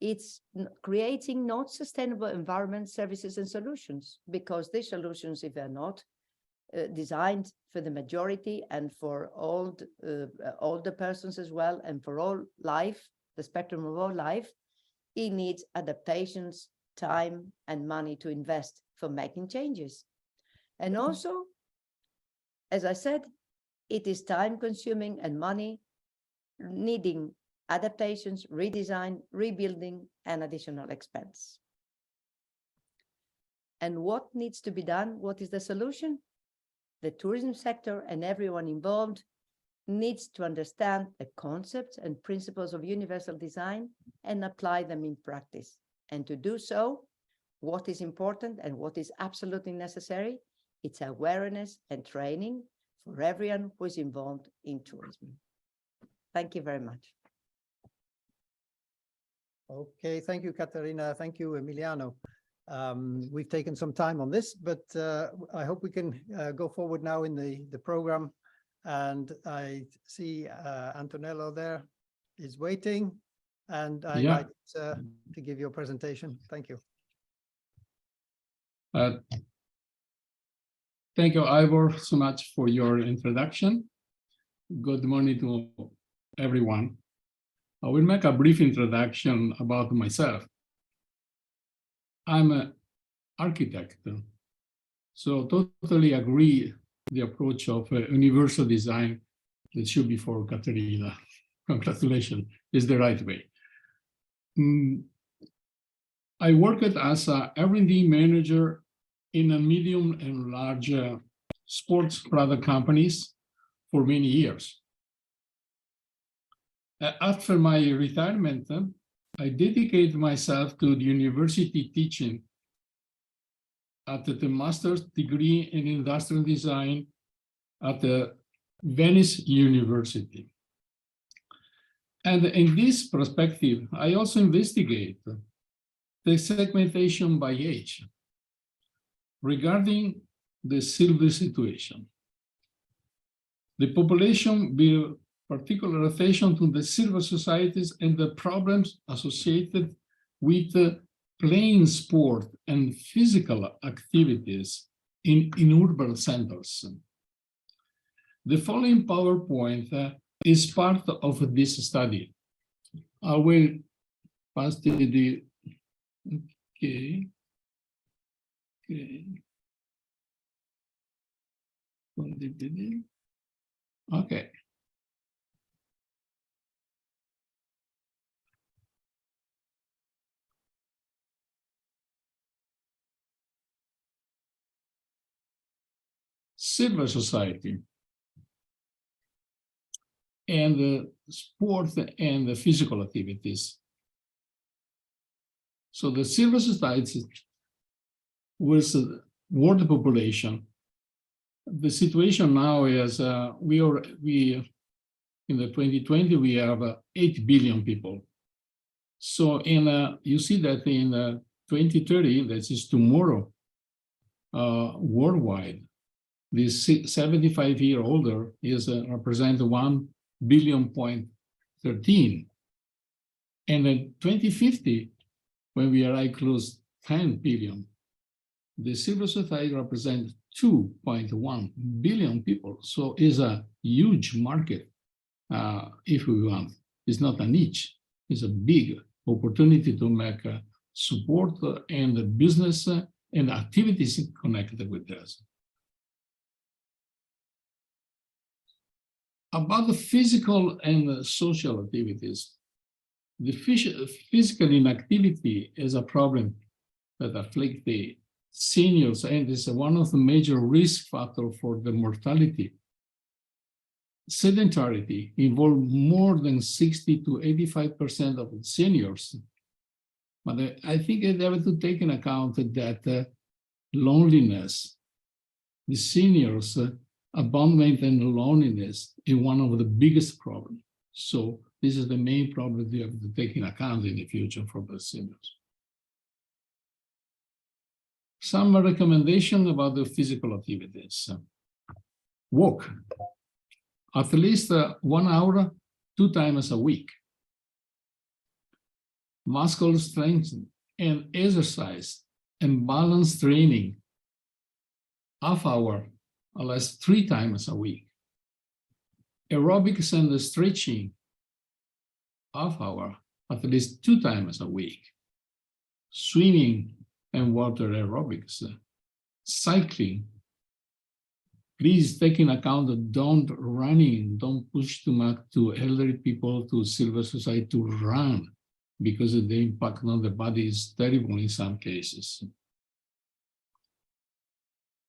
It's creating not sustainable environment, services, and solutions, because these solutions, if they're not designed for the majority and for older persons as well, and for all life, the spectrum of all life, it needs adaptations, time, and money to invest for making changes. And also, as I said, it is time consuming and money needing adaptations, redesign, rebuilding, and additional expense. And what needs to be done? What is the solution? The tourism sector and everyone involved needs to understand the concepts and principles of universal design and apply them in practice. And to do so, what is important and what is absolutely necessary, it's awareness and training for everyone who is involved in tourism. Thank you very much. Okay, thank you, Caterina. Thank you, Emiliano. We've taken some time on this, but I hope we can go forward now in the program. And I see Antonello there is waiting, and I invite to give your presentation. Thank you. Thank you, Ivor, so much for your introduction. Good morning to everyone. I will make a brief introduction about myself. I'm an architect, so totally agree the approach of universal design that should be for Caterina. Congratulations, is the right way. I worked as a R&D manager in a medium and large sports product companies for many years. After my retirement, I dedicated myself to the university teaching at the master's degree in industrial design at the Venice University. And in this perspective, I also investigate the segmentation by age regarding the silver situation. The population will particular attention to the silver societies and the problems associated with playing sport and physical activities in urban centers. The following PowerPoint is part of this study. I will pass the okay. Okay. Silver society and the sport and the physical activities. So the silver society with world population The situation now is we in the 2020 we have 8 billion people. So you see that in 2030, that is tomorrow, worldwide, this 75 year older is represent 1 billion.13. And in 2050, when we arrive close 10 billion, the civil society represents 2.1 billion people. So it's a huge market, if we want. It's not a niche, it's a big opportunity to make support and business and activities connected with this. About the physical and social activities, the physical inactivity is a problem that afflicts the seniors, and is one of the major risk factors for the mortality. Sedentarity involves more than 60 to 85% of seniors. But I think they have to take into account that loneliness, the seniors, abandonment and loneliness is one of the biggest problems. So this is the main problem we have to take into account in the future for the seniors. Some recommendations about the physical activities. Walk at least 1 hour, 2 times a week. Muscle strength and exercise and balance training, half hour, at least 3 times a week. Aerobics and stretching, half hour, at least 2 times a week. Swimming and water aerobics, cycling. Please take in account that don't push too much to elderly people, to civil society to run, because the impact on the body is terrible in some cases.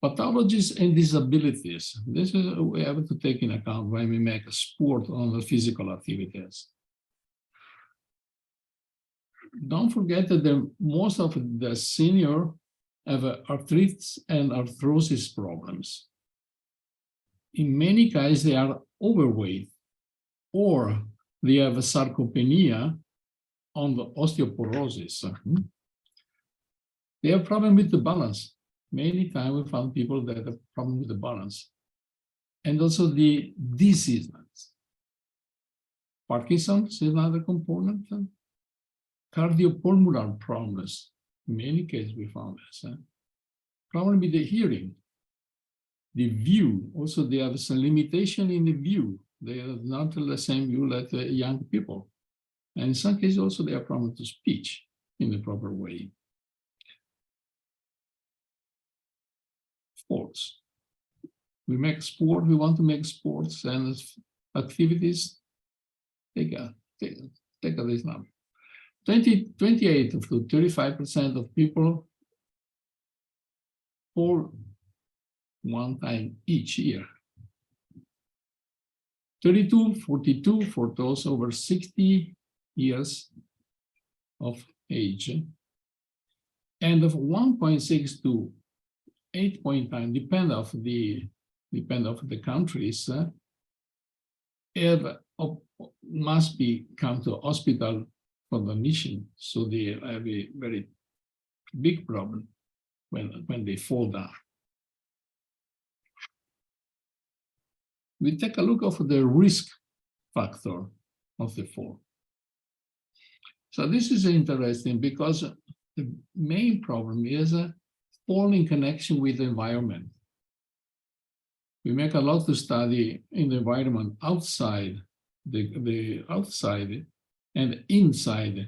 Pathologies and disabilities. This is we have to take in account when we make a sport on the physical activities. Don't forget that most of the senior have arthritis and arthrosis problems. In many cases, they are overweight, or they have a sarcopenia on the osteoporosis. They have problem with the balance. Many times we found people that have problem with the balance. And also the diseases. Parkinson's is another component. Cardiopulmonary problems. In many cases we found this. Problem with the hearing. The view, also they have some limitation in the view. They are not the same view like the young people. And in some cases also they have problem to speech in the proper way. Sports. We make sport, we want to make sports and activities. Take this number. 28 to 35% of people fall 1 time each year. 42 for those over 60 years of age, and of 1.6 to 8.9, depend of the countries, must be come to hospital for the mission. So they have a very big problem when they fall down. We take a look at the risk factor of the fall. So this is interesting because the main problem is a fall in connection with the environment. We make a lot of study in the environment outside, the outside and inside.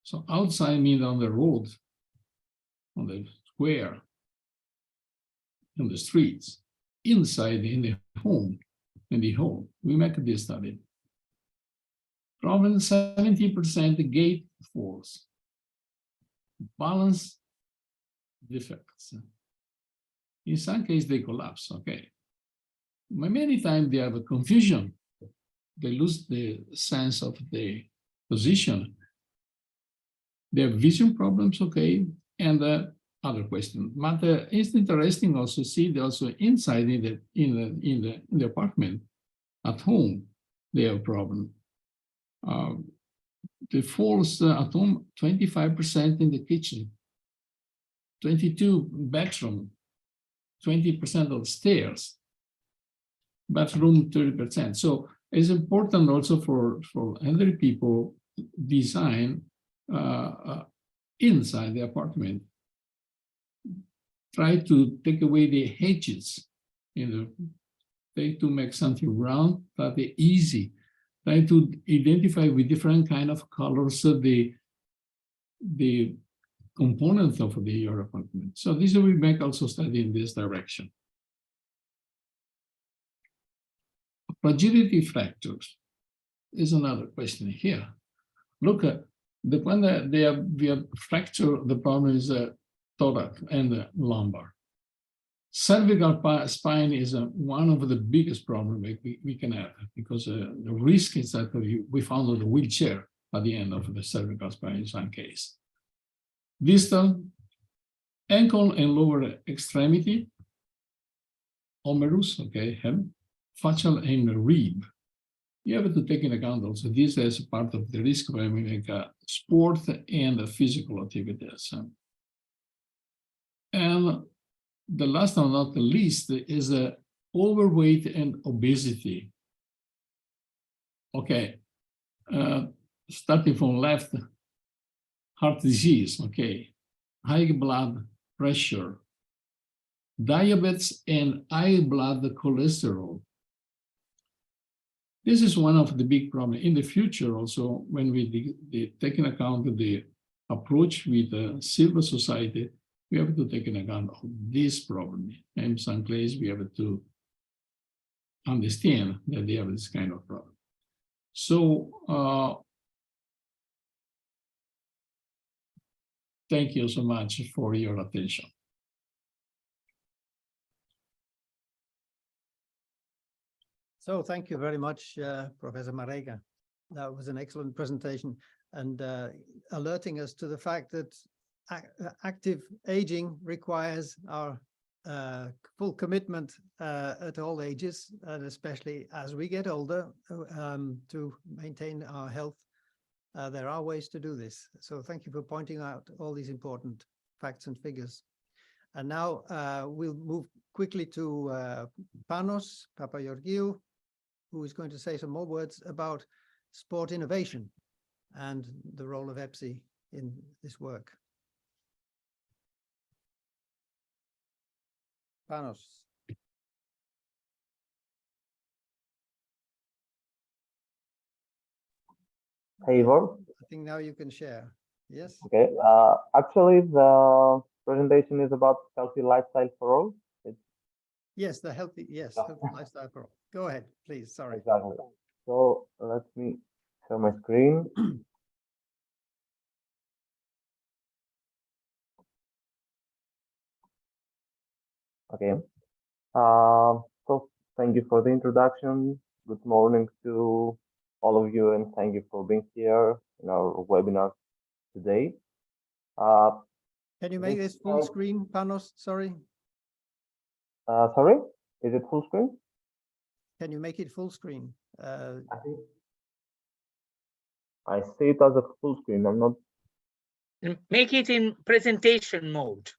So outside means on the road, on the square, on the streets, inside in the home. In the home, we make this study. Problem 70% gait falls, balance defects. In some cases, they collapse, okay. But many times they have a confusion. They lose the sense of the position. They have vision problems, okay, and other question. But it's interesting also see also inside in the apartment at home they have problem. The falls at home 25% in the kitchen, 22 bedroom, 20% of stairs, bathroom 30%. So it's important also for elderly people design inside the apartment. Try to take away the hedges, try to make something round, but easy. Try to identify with different kind of colors the components of your apartment. So this will make also study in this direction. Fragility factors is another question here. Look at the one that we have fracture. The problem is thorax and lumbar. Cervical spine is one of the biggest problems we can have, because the risk is that we found the wheelchair at the end of the cervical spine in some case. Distal, ankle and lower extremity, humerus, okay, hem, facial and rib. You have to take into account also this as part of the risk when we make sport and physical activities. And the last but not the least is overweight and obesity. Okay, starting from left, heart disease, okay, high blood pressure, diabetes and high blood cholesterol. This is one of the big problems in the future also, when we take into account the approach with the civil society. We have to take into account of this problem. In some place, we have to understand that they have this kind of problem. So, thank you so much for your attention. So thank you very much, Professor Marega. That was an excellent presentation, and alerting us to the fact that active aging requires our full commitment at all ages, and especially as we get older, to maintain our health. There are ways to do this. So thank you for pointing out all these important facts and figures. And now we'll move quickly to Panos Papageorgiou, who is going to say some more words about sport innovation and the role of EPSI in this work. Panos. Hey, Ivor. I think now you can share. Yes. Okay. Actually, the presentation is about healthy lifestyle for all. Yes, the healthy, yes, healthy lifestyle for all. Go ahead, please. Sorry. Exactly. So let me share my screen. Okay. So thank you for the introduction. Good morning to all of you, and thank you for being here in our webinar today. Can you make this full screen, Panos? Sorry. Sorry, is it full screen? Can you make it full screen? I see it as a full screen. I'm not. Make it in presentation mode.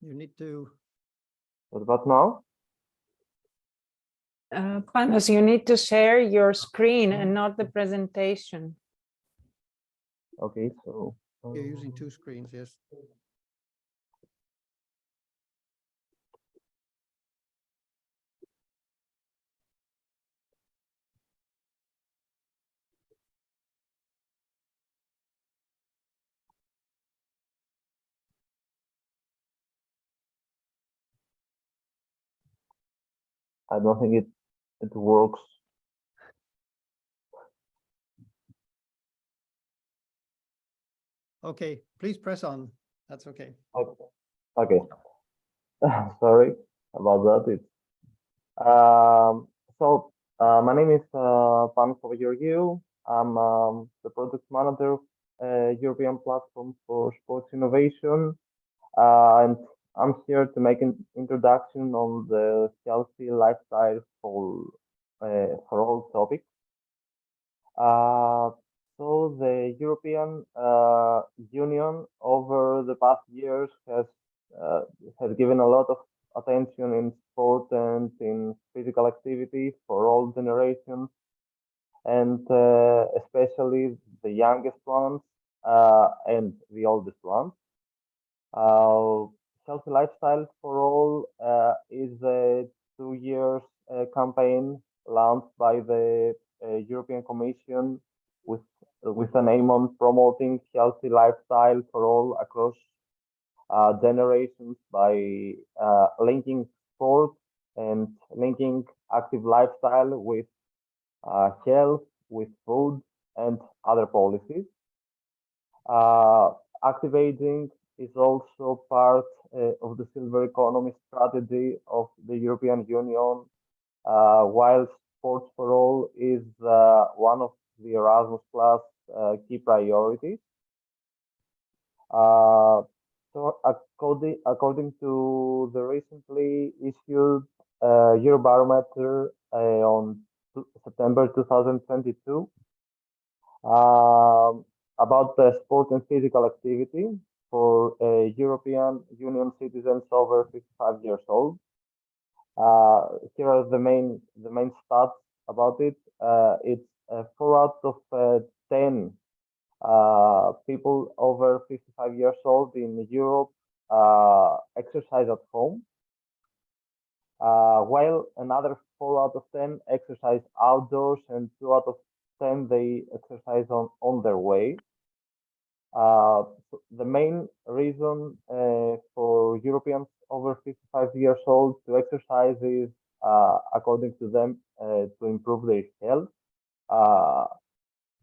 You need to. What about now? Panos, you need to share your screen and not the presentation. Okay, so. You're using two screens, yes. I don't think it works. Okay, please press on. That's okay. Okay. Sorry about that. My name is Panos Papageorgiou. I'm the product manager European platform for sports innovation, and I'm here to make an introduction on the healthy lifestyle for all topics. So the European Union over the past years has given a lot of attention in sport and in physical activity for all generations, and especially the youngest ones and the oldest ones. Uh, Healthy Lifestyle for All is a 2 years campaign launched by the European Commission with an aim on promoting healthy lifestyle for all across generations by linking sport and linking active lifestyle with health, with food, and other policies. Active aging is also part of the silver economy strategy of the European Union, while sports for all is one of the Erasmus Plus key priorities. So according to the recently issued Eurobarometer on September 2022, about the sport and physical activity for European Union citizens over 55 years old. Here are the main stats about it. It's 4 out of 10 people over 55 years old in Europe exercise at home, while another 4 out of 10 exercise outdoors, and 2 out of 10 they exercise on their way. So the main reason for Europeans over 55 years old to exercise is, according to them, to improve their health.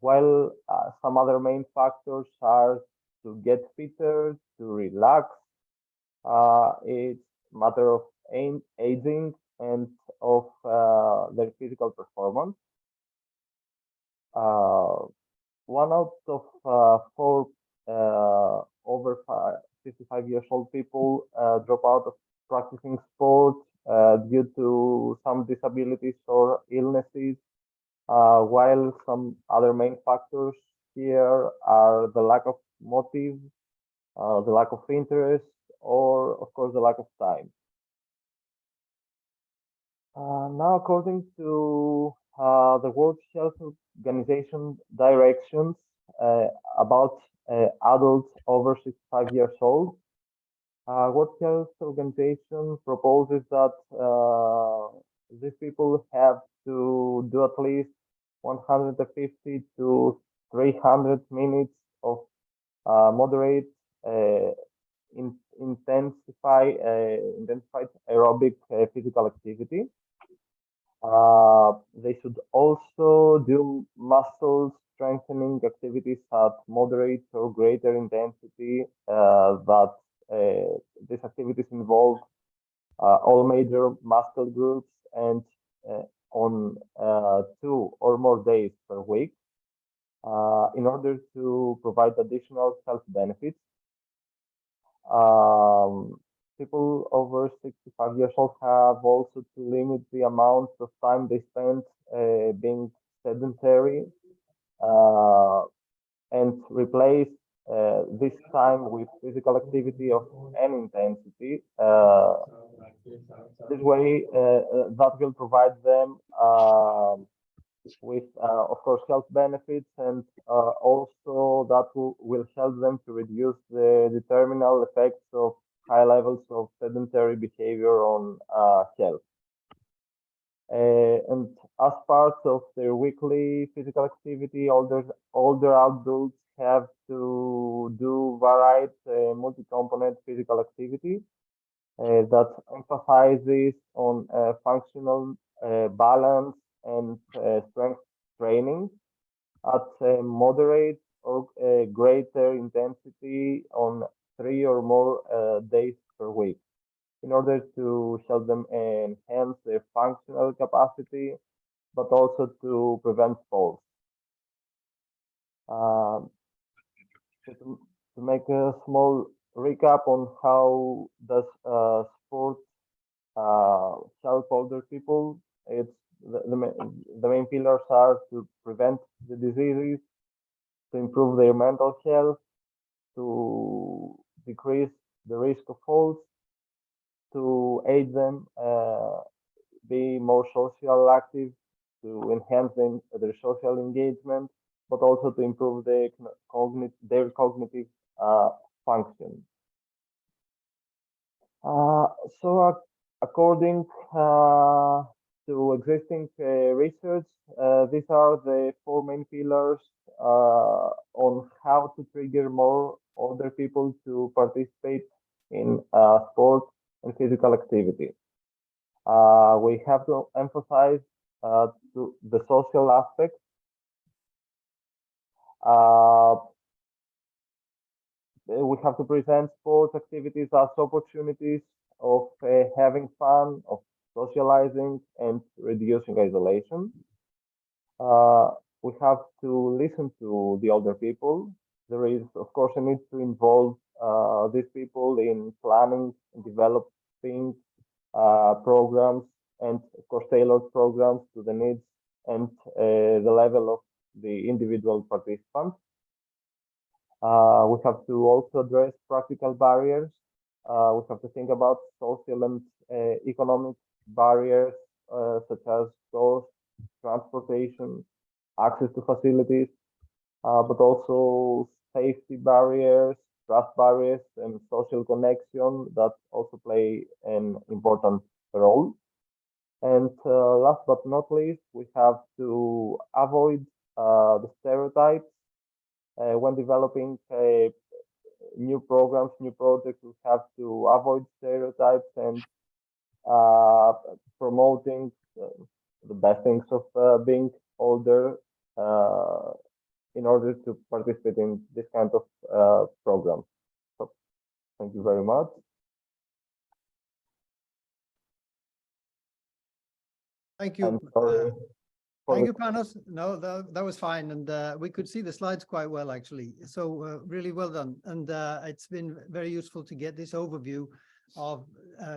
While some other main factors are to get fitter, to relax. It's a matter of aging and of their physical performance. 1 out of 4 over 55 years old people drop out of practicing sport due to some disabilities or illnesses, while some other main factors here are the lack of motive, the lack of interest, or of course the lack of time. Now, according to the World Health Organization directions about adults over 65 years old, World Health Organization proposes that these people have to do at least 150 to 300 minutes of moderate intensified aerobic physical activity. They should also do muscle strengthening activities at moderate or greater intensity. That these activities involve all major muscle groups and on 2 or more days per week, in order to provide additional health benefits. People over 65 years old have also to limit the amount of time they spend being sedentary, and replace this time with physical activity of any intensity. This way, that will provide them with, of course, health benefits, and also that will help them to reduce the terminal effects of high levels of sedentary behavior on health. And as part of their weekly physical activity, older adults have to do varied multi-component physical activity that emphasizes on functional balance and strength training at a moderate or greater intensity on 3 or more days per week, in order to help them enhance their functional capacity, but also to prevent falls. to make a small recap on how does sport help older people, it's the main pillars are to prevent the diseases, to improve their mental health, to decrease the risk of falls, to aid them be more social active, to enhance their social engagement, but also to improve their cognitive function. So according to existing research, these are the four main pillars on how to trigger more older people to participate in sport and physical activity. We have to emphasize to the social aspect. We have to present sports activities as opportunities of having fun, of socializing, and reducing isolation. We have to listen to the older people. There is, of course, a need to involve these people in planning and developing programs, and of course tailored programs to the needs and the level of the individual participants. We have to also address practical barriers. We have to think about social and economic barriers such as cost, transportation, access to facilities, but also safety barriers, trust barriers, and social connection that also play an important role. And last but not least, we have to avoid the stereotypes when developing new programs, new projects. We have to avoid stereotypes and promoting the best things of being older in order to participate in this kind of programs. So thank you very much. Thank you. Thank you, Panos. No, that was fine. And we could see the slides quite well, actually. So really well done. And it's been very useful to get this overview of,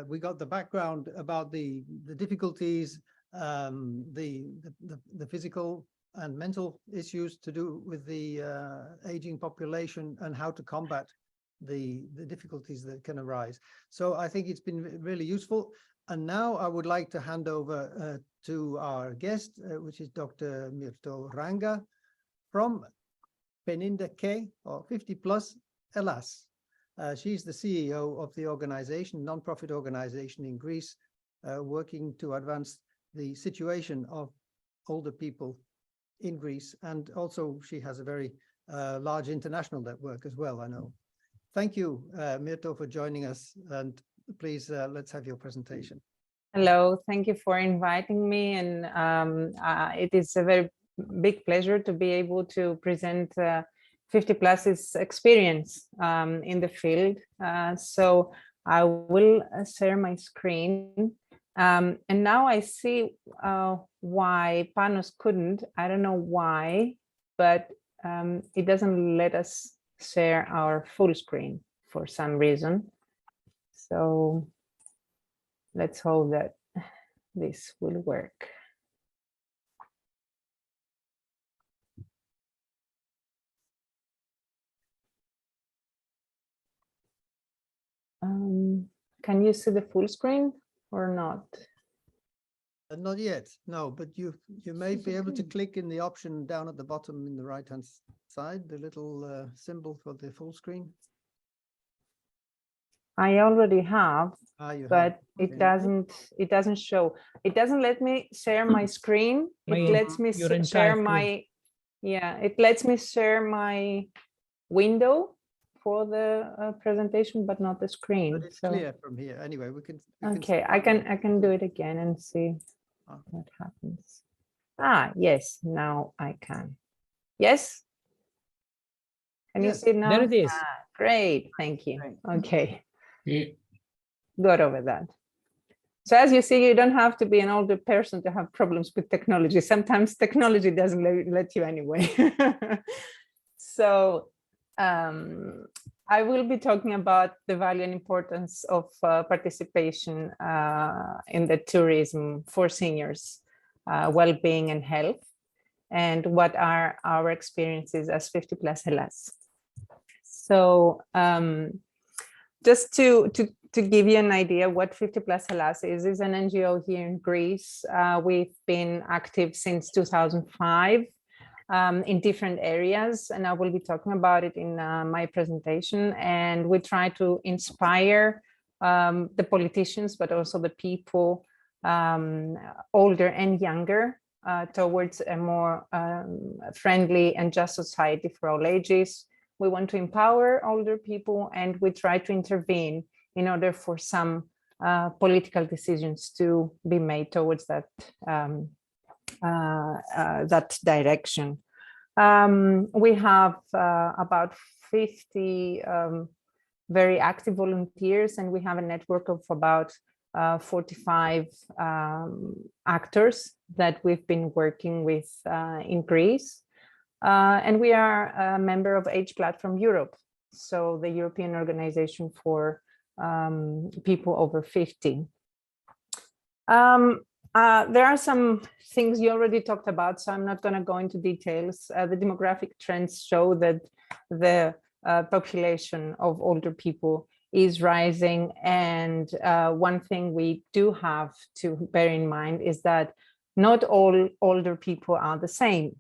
we got the background about the difficulties, the physical and mental issues to do with the aging population and how to combat the difficulties that can arise. So I think it's been really useful. And now I would like to hand over to our guest, which is Dr. Mirto Ranga from Peninda K, or 50 Plus Elas. She's the CEO of the organization, non-profit organization in Greece, working to advance the situation of older people in Greece. And also she has a very large international network as well, I know. Thank you, Mirto, for joining us. And please, let's have your presentation. Hello, thank you for inviting me. And it is a very big pleasure to be able to present 50 Plus's experience in the field. So I will share my screen. And now I see why Panos couldn't. I don't know why, but it doesn't let us share our full screen for some reason. So let's hope that this will work. Can you see the full screen or not? Not yet, no, but you may be able to click in the option down at the bottom in the right-hand side, the little symbol for the full screen. I already have, but it doesn't show. It doesn't let me share my screen. It lets me share my, it lets me share my window for the presentation, but not the screen. But it's clear from here. Anyway, we can okay, I can do it again and see what happens. Ah, yes, now I can. Yes? Can you see now? There it is. Ah, great, thank you. Okay. Okay. Got over that. So as you see, you don't have to be an older person to have problems with technology. Sometimes technology doesn't let you anyway. So I will be talking about the value and importance of participation in the tourism for seniors, well-being and health, and what are our experiences as 50 Plus Hellas. So just to give you an idea what 50 Plus Hellas is an NGO here in Greece. We've been active since 2005 in different areas, and I will be talking about it in my presentation. And we try to inspire the politicians, but also the people older and younger towards a more friendly and just society for all ages. We want to empower older people, and we try to intervene in order for some political decisions to be made towards that that direction. We have about 50 very active volunteers, and we have a network of about 45 actors that we've been working with in Greece. And we are a member of Age Platform Europe, so the European organization for people over 50. There are some things you already talked about, so I'm not going to go into details. The demographic trends show that the population of older people is rising. And one thing we do have to bear in mind is that not all older people are the same.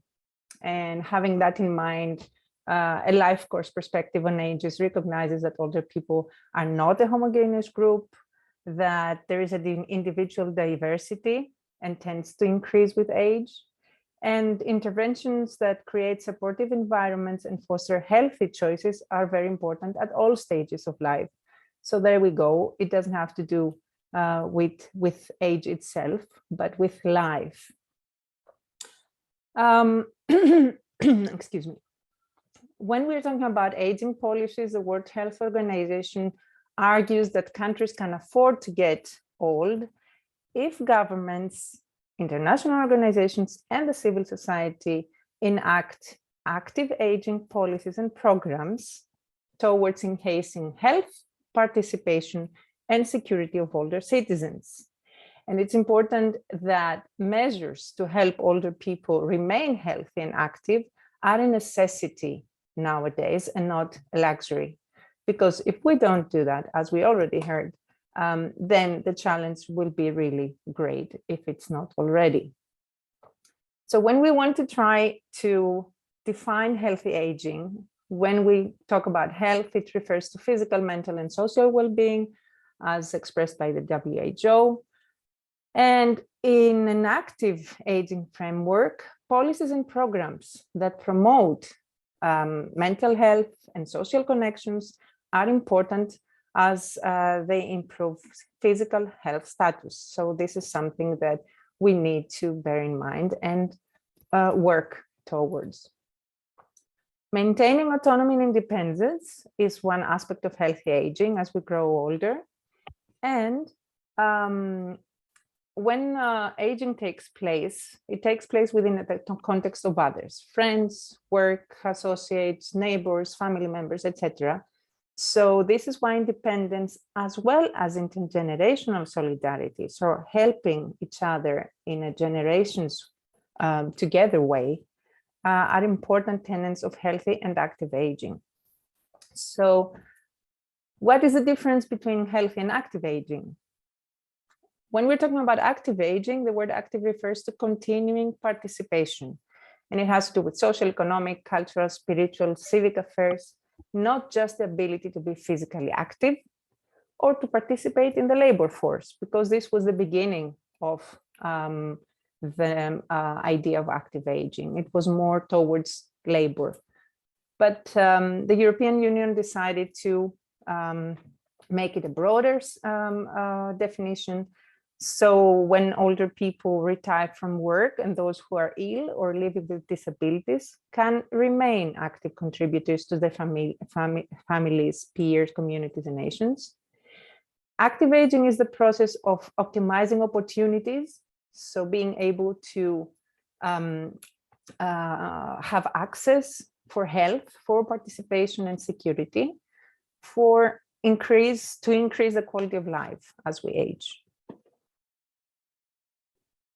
And having that in mind, a life course perspective on ages recognizes that older people are not a homogeneous group, that there is an individual diversity and tends to increase with age, and interventions that create supportive environments and foster healthy choices are very important at all stages of life. So there we go. It doesn't have to do with age itself, but with life. Excuse me. When we're talking about aging policies, the World Health Organization argues that countries can afford to get old if governments, international organizations, and the civil society enact active aging policies and programs towards enhancing health, participation, and security of older citizens. And it's important that measures to help older people remain healthy and active are a necessity nowadays and not a luxury. Because if we don't do that, as we already heard, then the challenge will be really great if it's not already. So when we want to try to define healthy aging, when we talk about health, it refers to physical, mental, and social well-being as expressed by the WHO. And in an active aging framework, policies and programs that promote mental health and social connections are important as they improve physical health status. So this is something that we need to bear in mind and work towards. Maintaining autonomy and independence is one aspect of healthy aging as we grow older. And when aging takes place, it takes place within the context of others, friends, work, associates, neighbors, family members, etc. So this is why independence, as well as intergenerational solidarity, so helping each other in a generations together way, are important tenets of healthy and active aging. So what is the difference between healthy and active aging? When we're talking about active aging, the word active refers to continuing participation, and it has to do with social, economic, cultural, spiritual, civic affairs, not just the ability to be physically active or to participate in the labor force, because this was the beginning of the idea of active aging. It was more towards labor. But the European Union decided to make it a broader definition. So when older people retire from work and those who are ill or living with disabilities can remain active contributors to their families, peers, communities, and nations. Active aging is the process of optimizing opportunities. So being able to have access for health, for participation and security, to increase the quality of life as we age.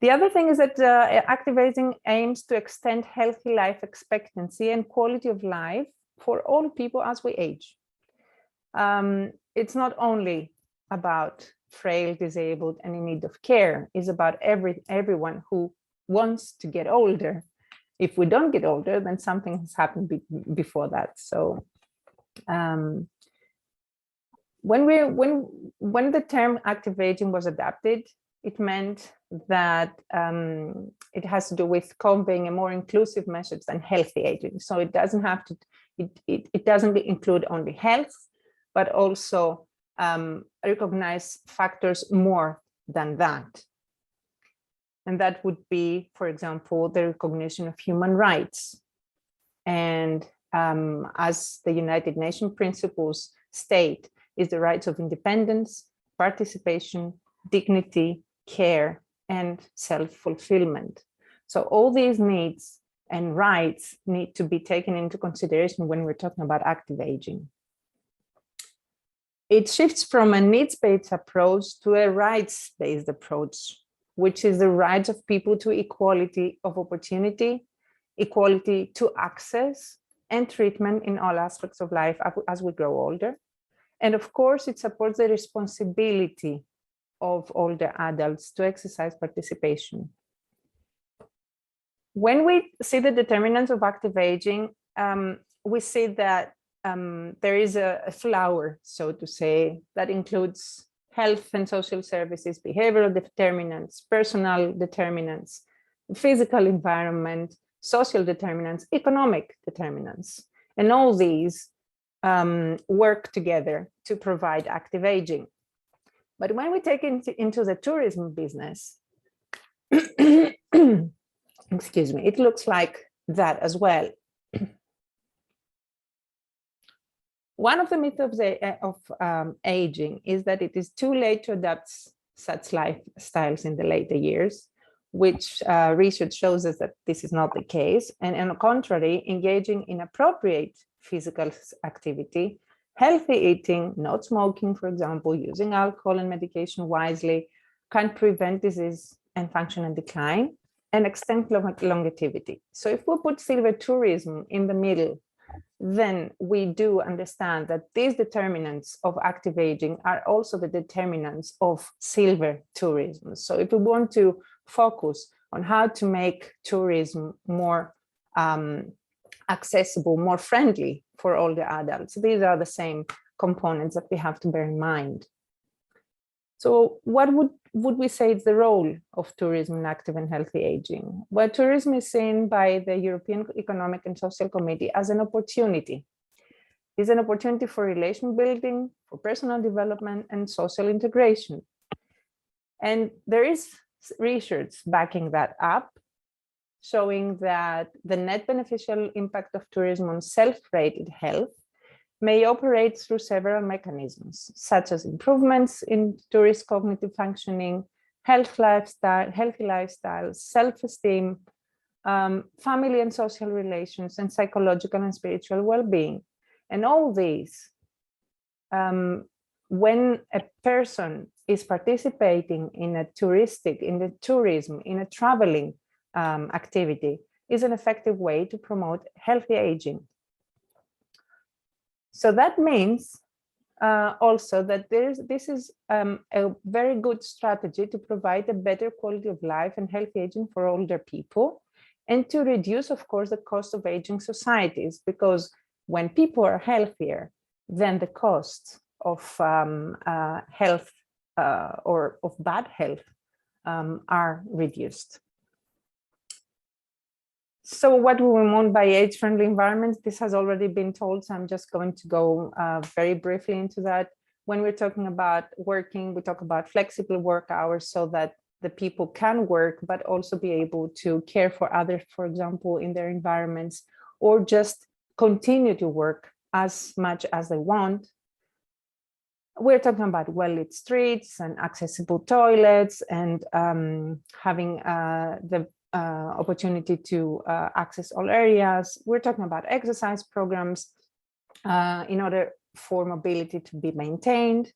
The other thing is that active aging aims to extend healthy life expectancy and quality of life for all people as we age. It's not only about frail, disabled, and in need of care. It's about everyone who wants to get older. If we don't get older, then something has happened before that. So when the term active aging was adapted, it meant that it has to do with conveying a more inclusive message than healthy aging. So it doesn't have to, it doesn't include only health, but also recognize factors more than that. And that would be, for example, the recognition of human rights. And as the United Nations principles state, is the rights of independence, participation, dignity, care, and self-fulfillment. So all these needs and rights need to be taken into consideration when we're talking about active aging. It shifts from a needs-based approach to a rights-based approach, which is the rights of people to equality of opportunity, equality to access and treatment in all aspects of life as we grow older. And of course, it supports the responsibility of older adults to exercise participation. When we see the determinants of active aging, we see that there is a flower, so to say, that includes health and social services, behavioral determinants, personal determinants, physical environment, social determinants, economic determinants. And all these work together to provide active aging. But when we take into the tourism business, excuse me, it looks like that as well. One of the myths of aging is that it is too late to adapt such lifestyles in the later years, which research shows us that this is not the case. And on the contrary, engaging in appropriate physical activity, healthy eating, not smoking, for example, using alcohol and medication wisely, can prevent disease and functional decline and extend longevity. So if we put silver tourism in the middle, then we do understand that these determinants of active aging are also the determinants of silver tourism. So if we want to focus on how to make tourism more accessible, more friendly for all the adults, these are the same components that we have to bear in mind. So what would we say is the role of tourism in active and healthy aging? Well, tourism is seen by the European Economic and Social Committee as an opportunity. It's an opportunity for relation building, for personal development and social integration. And there is research backing that up, showing that the net beneficial impact of tourism on self-rated health may operate through several mechanisms, such as improvements in tourist cognitive functioning, healthy lifestyle, self-esteem, family and social relations, and psychological and spiritual well-being. And all these, when a person is participating in a tourism, in a traveling activity, is an effective way to promote healthy aging. So that means also that this is a very good strategy to provide a better quality of life and healthy aging for older people, and to reduce, of course, the cost of aging societies, because when people are healthier, then the costs of health or of bad health are reduced. So what do we mean by age-friendly environments? This has already been told, so I'm just going to go very briefly into that. When we're talking about working, we talk about flexible work hours so that the people can work, but also be able to care for others, for example, in their environments, or just continue to work as much as they want. We're talking about well-lit streets and accessible toilets, and having the opportunity to access all areas. We're talking about exercise programs in order for mobility to be maintained.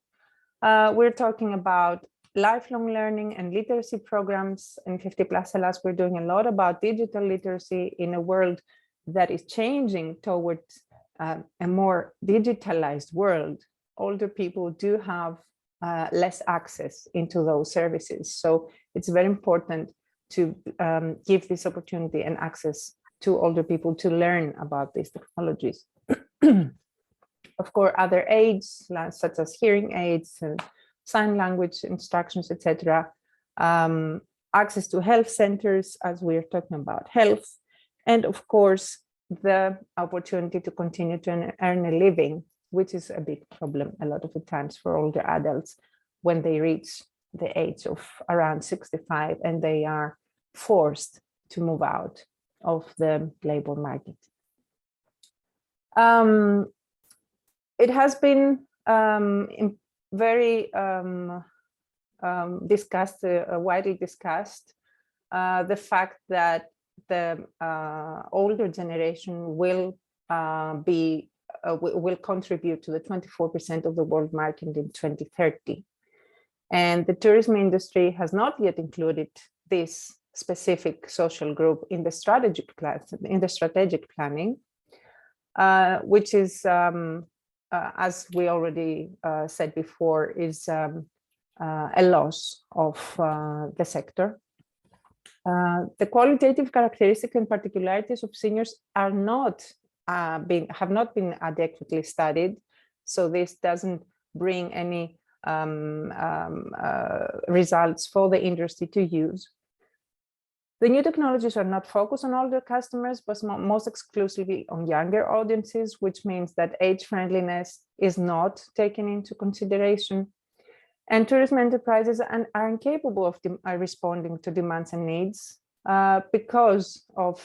We're talking about lifelong learning and literacy programs. In 50+ Hellas, we're doing a lot about digital literacy in a world that is changing towards a more digitalized world. Older people do have less access into those services. So it's very important to give this opportunity and access to older people to learn about these technologies. Of course, other aids, such as hearing aids and sign language instructions, etc. Access to health centers, as we're talking about health. And of course, the opportunity to continue to earn a living, which is a big problem a lot of the times for older adults when they reach the age of around 65 and they are forced to move out of the labor market. It has been very discussed, widely discussed, the fact that the older generation will contribute to the 24% of the world market in 2030. And the tourism industry has not yet included this specific social group in the strategic planning, which is, as we already said before, is a loss of the sector. The qualitative characteristics and particularities of seniors are have not been adequately studied, so this doesn't bring any results for the industry to use. The new technologies are not focused on older customers, but most exclusively on younger audiences, which means that age friendliness is not taken into consideration. And tourism enterprises are incapable of responding to demands and needs because of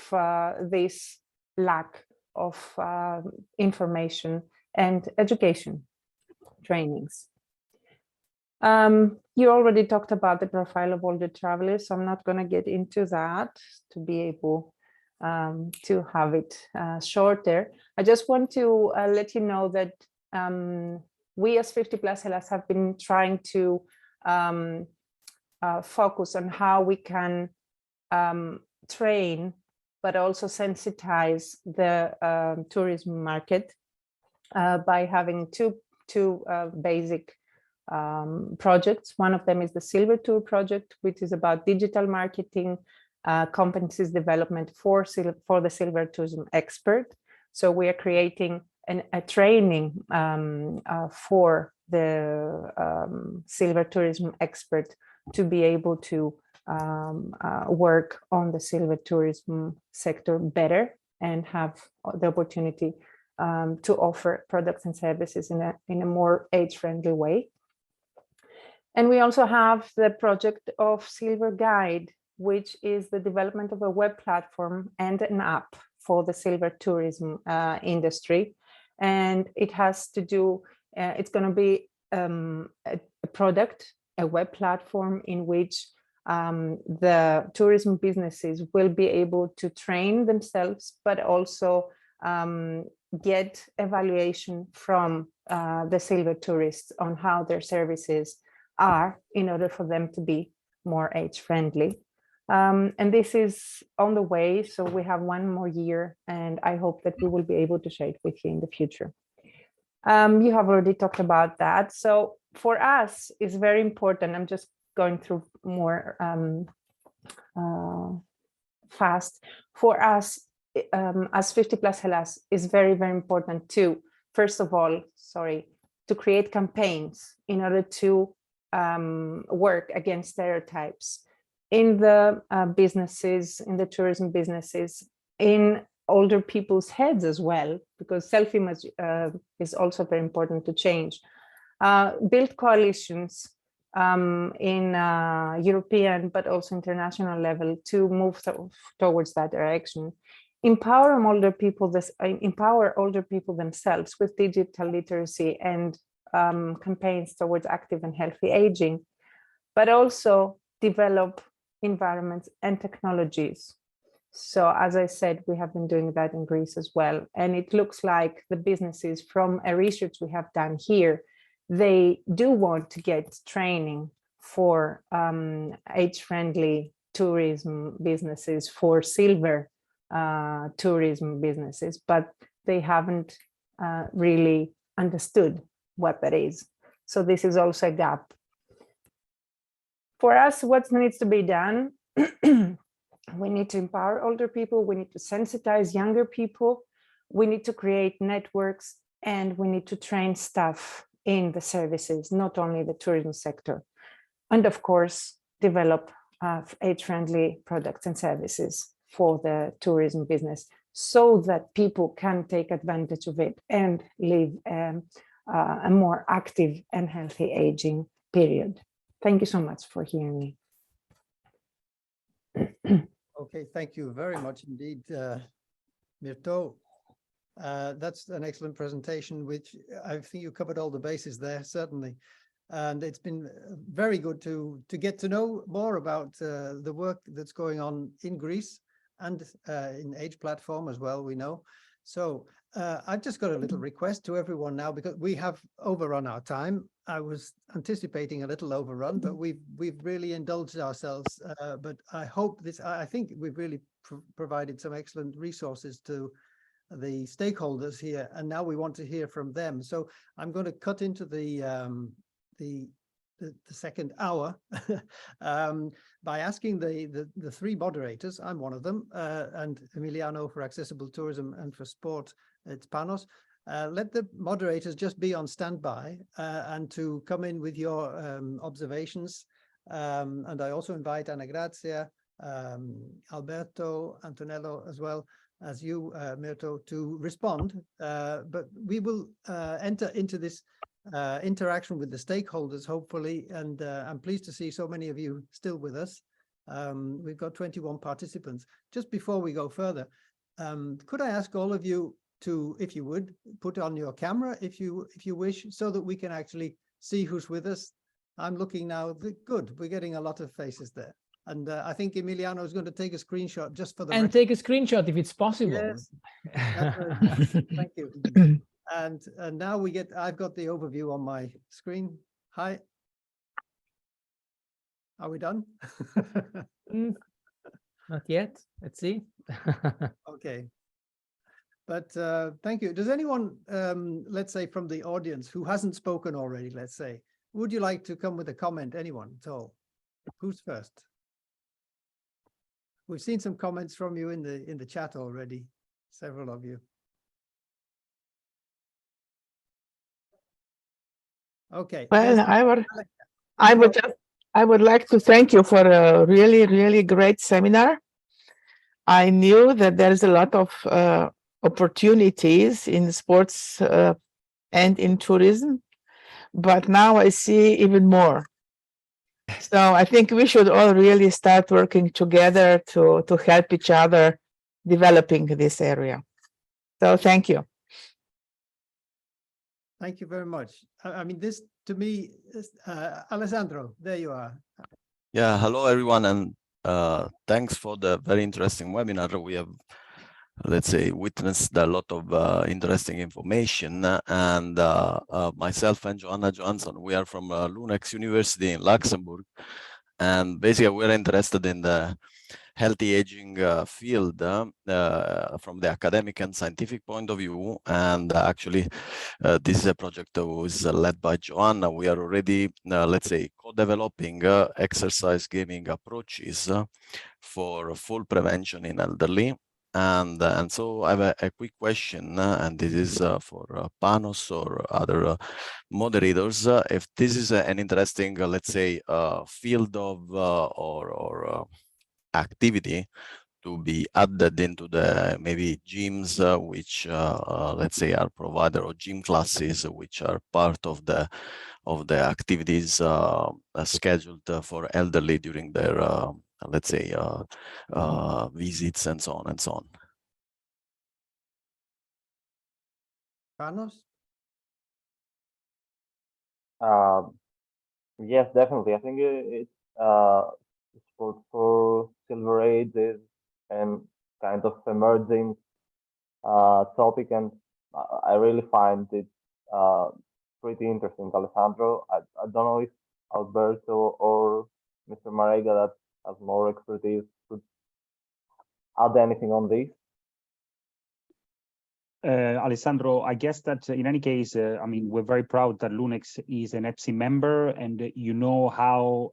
this lack of information and education trainings. You already talked about the profile of older travelers, so I'm not going to get into that to be able to have it shorter. I just want to let you know that we as 50+ Hellas have been trying to focus on how we can train, but also sensitize the tourism market by having two basic projects. One of them is the Silver Tour project, which is about digital marketing, competencies development for the silver tourism expert. So we are creating a training for the silver tourism expert to be able to work on the silver tourism sector better and have the opportunity to offer products and services in a more age-friendly way. And we also have the project of Silver Guide, which is the development of a web platform and an app for the silver tourism industry. And it has to do, it's going to be a product, a web platform in which the tourism businesses will be able to train themselves, but also get evaluation from the silver tourists on how their services are in order for them to be more age-friendly. And this is on the way, so we have one more year, and I hope that we will be able to share it with you in the future. You have already talked about that. So for us, it's very important. I'm just going through more fast. For us, as 50+ Hellas, is very, very important to, first of all, to create campaigns in order to work against stereotypes in the businesses, in the tourism businesses, in older people's heads as well, because self-image is also very important to change. Build coalitions in European, but also international level to move towards that direction. Empower older people themselves with digital literacy and campaigns towards active and healthy aging, but also develop environments, and technologies. So as I said, we have been doing that in Greece as well. And it looks like the businesses, from a research we have done here, they do want to get training for age-friendly tourism businesses, for silver tourism businesses, but they haven't really understood what that is. So this is also a gap. For us, what needs to be done? We need to empower older people, we need to sensitize younger people, we need to create networks, and we need to train staff in the services, not only the tourism sector. And of course, develop age-friendly products and services for the tourism business so that people can take advantage of it and live a more active and healthy aging period. Thank you so much for hearing me. Okay, thank you very much indeed, Mirto. That's an excellent presentation, which I think you covered all the bases there, certainly. And it's been very good to get to know more about the work that's going on in Greece and in Age Platform as well, we know. So I've just got a little request to everyone now, because we have overrun our time. I was anticipating a little overrun, but we've really indulged ourselves. But I hope I think we've really provided some excellent resources to the stakeholders here, and now we want to hear from them. So I'm going to cut into the second hour by asking the three moderators. I'm one of them, and Emiliano for Accessible Tourism, and for Sport, it's Panos. Let the moderators just be on standby and to come in with your observations. And I also invite Anna Grazia, Alberto, Antonello, as well as you, Mirto, to respond. But we will enter into this interaction with the stakeholders, hopefully, and I'm pleased to see so many of you still with us. We've got 21 participants. Just before we go further, could I ask all of you to, if you would, put on your camera if you wish, so that we can actually see who's with us. I'm looking now. Good, we're getting a lot of faces there. And I think Emiliano is going to take a screenshot just for the and record. take a screenshot if it's possible. Yes. Thank you. And now I've got the overview on my screen. Hi. Are we done? Not yet. Let's see. Okay. But thank you. Does anyone, let's say from the audience who hasn't spoken already, let's say, would you like to come with a comment? Anyone at all? Who's first? We've seen some comments from you in the chat already, several of you. Okay. Well, I would like to thank you for a really, really great seminar. I knew that there's a lot of opportunities in sports and in tourism, but now I see even more. So I think we should all really start working together to help each other developing this area. So thank you. Thank you very much. I mean, this to me, Alessandro, there you are. Yeah, hello everyone, and thanks for the very interesting webinar. We have, let's say, witnessed a lot of interesting information, and myself and Joanna Johansson, we are from Lunex University in Luxembourg, and basically we're interested in the healthy aging field from the academic and scientific point of view. And actually, this is a project that was led by Joanna. We are already, let's say, co-developing exercise gaming approaches for fall prevention in elderly. And so I have a quick question, and this is for Panos or other moderators. If this is an interesting, let's say, field of or activity to be added into the maybe gyms, which let's say are provider or gym classes, which are part of the activities scheduled for elderly during their let's say visits and so on and so on. Panos? Yes, definitely. I think it's sport for silver ages and kind of emerging topic, and I really find it pretty interesting, Alessandro. I don't know if Alberto or Mr. Marega that has more expertise could add anything on this. Alessandro, I guess that in any case, I mean, we're very proud that Lunex is an EPSI member, and you know how,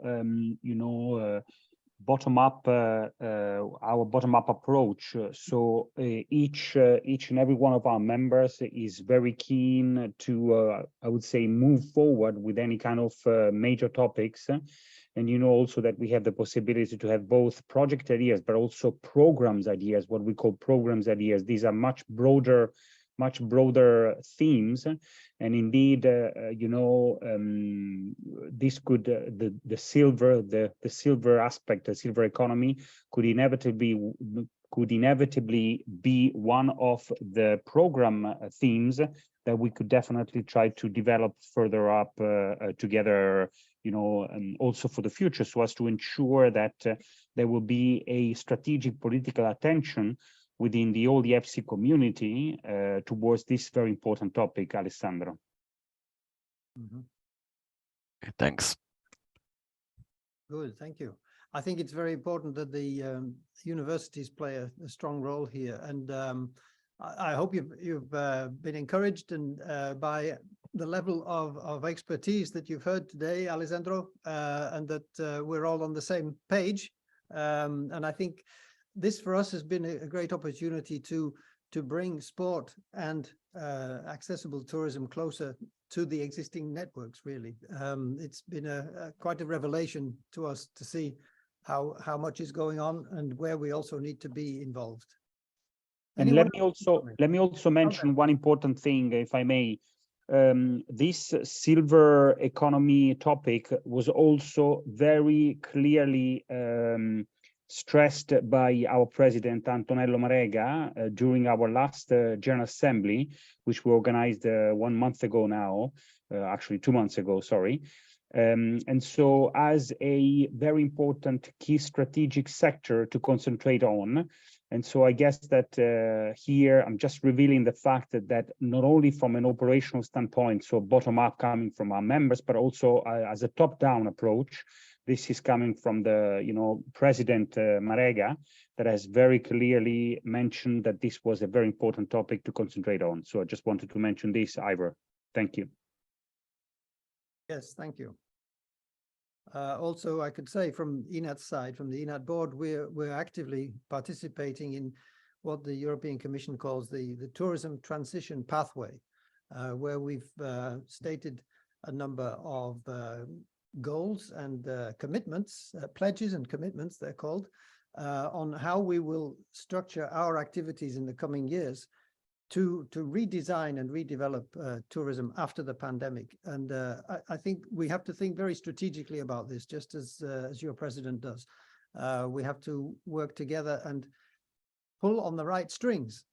bottom-up, our bottom-up approach. So each and every one of our members is very keen to, I would say, move forward with any kind of major topics. And you know also that we have the possibility to have both project ideas, but also programs ideas, what we call programs ideas. These are much broader themes. And indeed, this could, the silver aspect, the silver economy could inevitably be one of the program themes that we could definitely try to develop further up together, also for the future, so as to ensure that there will be a strategic political attention within the EPSI community towards this very important topic, Alessandro. Mm-hmm. Okay, thanks. Good, thank you. I think it's very important that the universities play a strong role here, and I hope you've been encouraged and by the level of expertise that you've heard today, Alessandro, and that we're all on the same page. And I think this for us has been a great opportunity to bring sport and accessible tourism closer to the existing networks, really. It's been quite a revelation to us to see how much is going on and where we also need to be involved. And let me also mention one important thing, if I may. This silver economy topic was also very clearly stressed by our president Antonello Marega during our last General Assembly, which we organized 1 month ago now, actually 2 months ago, sorry. And so as a very important key strategic sector to concentrate on. And so I guess that here I'm just revealing the fact that not only from an operational standpoint, so bottom up coming from our members, but also as a top-down approach, this is coming from the President Marega, that has very clearly mentioned that this was a very important topic to concentrate on. So I just wanted to mention this, Ivor. Thank you. Yes, thank you. Also, I could say from ENAT's side, from the ENAT board, we're actively participating in what the European Commission calls the tourism transition pathway, where we've stated a number of goals and commitments, pledges and commitments, they're called, on how we will structure our activities in the coming years to redesign and redevelop tourism after the pandemic. And I think we have to think very strategically about this, just as your president does. We have to work together and pull on the right strings,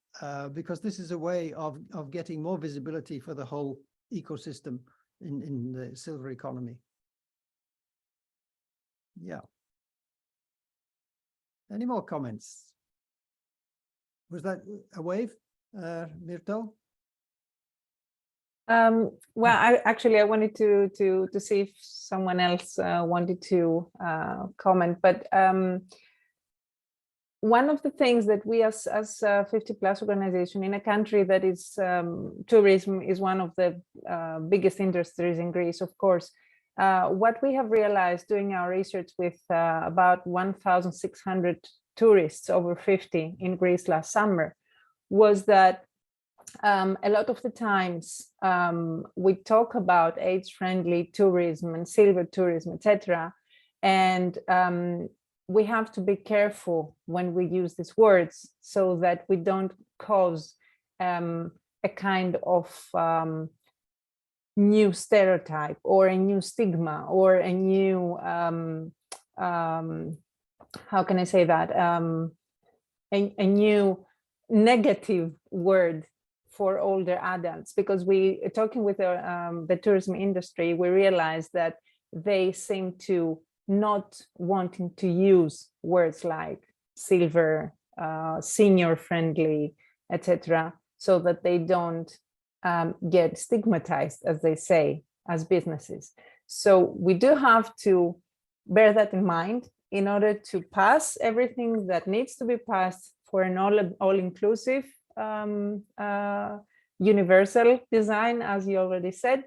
because this is a way of getting more visibility for the whole ecosystem in the silver economy. Yeah. Any more comments? Was that a wave? Mirto? Well, I wanted to see if someone else wanted to comment, but one of the things that we as 50 Plus organization in a country that is tourism is one of the biggest industries in Greece, of course. What we have realized doing our research with about 1,600 tourists over 50 in Greece last summer was that a lot of the times we talk about age-friendly tourism and silver tourism, etc. And we have to be careful when we use these words so that we don't cause a kind of new stereotype or a new stigma or a new, how can I say that, a new negative word for older adults, because we talking with the tourism industry, we realized that they seem to not wanting to use words like silver, senior friendly, etc., so that they don't get stigmatized, as they say, as businesses. So we do have to bear that in mind in order to pass everything that needs to be passed for an all-inclusive universal design, as you already said,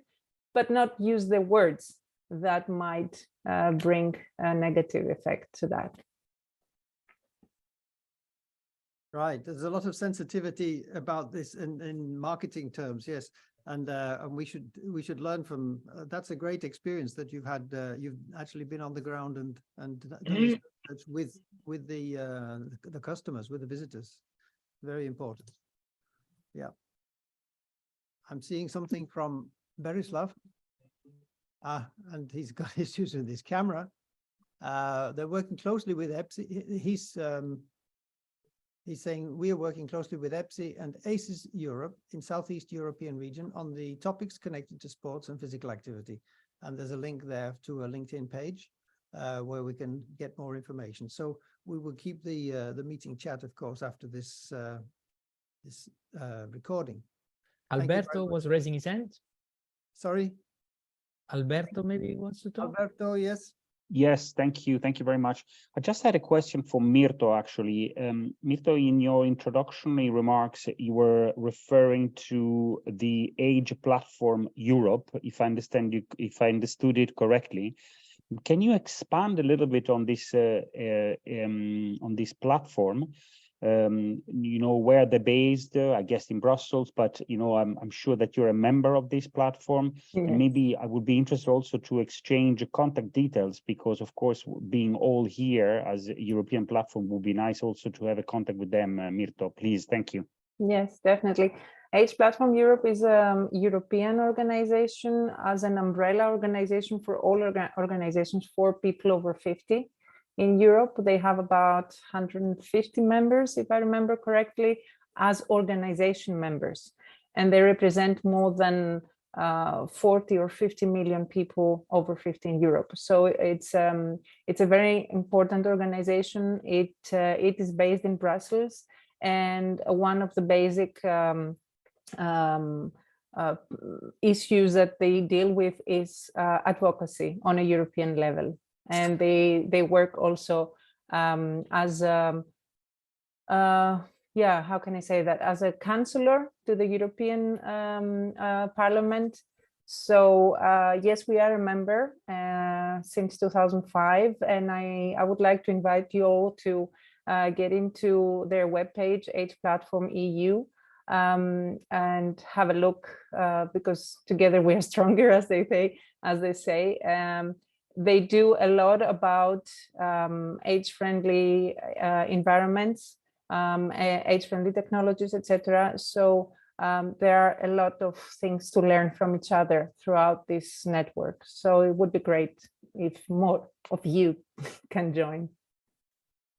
but not use the words that might bring a negative effect to that. Right, there's a lot of sensitivity about this in marketing terms, yes, and we should learn from. That's a great experience that you've had. You've actually been on the ground and done this research with the customers, with the visitors. Very important. Yeah, I'm seeing something from Berislav. And he's got issues with his camera. They're working closely with EPSI. He's saying we are working closely with EPSI and ACES Europe in Southeast European region on the topics connected to sports and physical activity. And there's a link there to a LinkedIn page where we can get more information. So we will keep the meeting chat, of course, after this recording. Alberto was raising his hand. Sorry? Alberto maybe wants to talk. Alberto, yes. Yes, thank you. Thank you very much. I just had a question for Mirto, actually. Mirto, in your introductory remarks, you were referring to the Age Platform Europe, if I understood it correctly. Can you expand a little bit on this platform? You know, where they're based, I guess in Brussels, but you know, I'm sure that you're a member of this platform. Yes. And maybe I would be interested also to exchange contact details, because of course, being all here as a European platform would be nice also to have a contact with them. Mirto, please, thank you. Yes, definitely. Age Platform Europe is a European organization as an umbrella organization for all organizations for people over 50. In Europe, they have about 150 members, if I remember correctly, as organization members. And they represent more than 40 or 50 million people over 50 in Europe. So it's a very important organization. It is based in Brussels. And one of the basic issues that they deal with is advocacy on a European level. And they work also as how can I say that, as a counselor to the European Parliament. So yes, we are a member since 2005, and I would like to invite you all to get into their webpage, Age Platform EU, and have a look, because together we are stronger, as they say. They do a lot about age-friendly environments, age-friendly technologies, etc. So there are a lot of things to learn from each other throughout this network. So it would be great if more of you can join.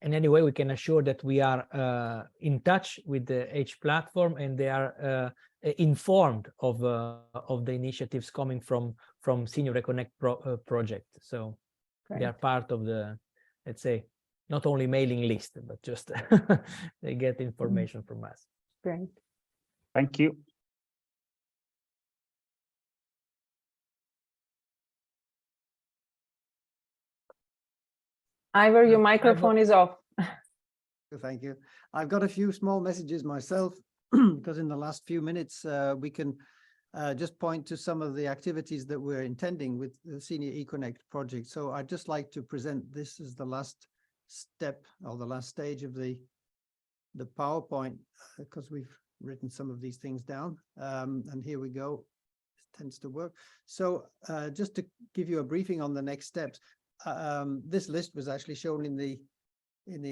And anyway, we can assure that we are in touch with the Age Platform, and they are informed of the initiatives coming from Senior Reconnect project. So Great. they are part of the, let's say, not only mailing list, but just they get information from us. Great. Thank you. Ivor, your microphone is off. Thank you. I've got a few small messages myself, because in the last few minutes, we can just point to some of the activities that we're intending with the Senior eConnect project. So I'd just like to present this as the last step or the last stage of the PowerPoint, because we've written some of these things down. And here we go. It tends to work. So just to give you a briefing on the next steps, this list was actually shown in the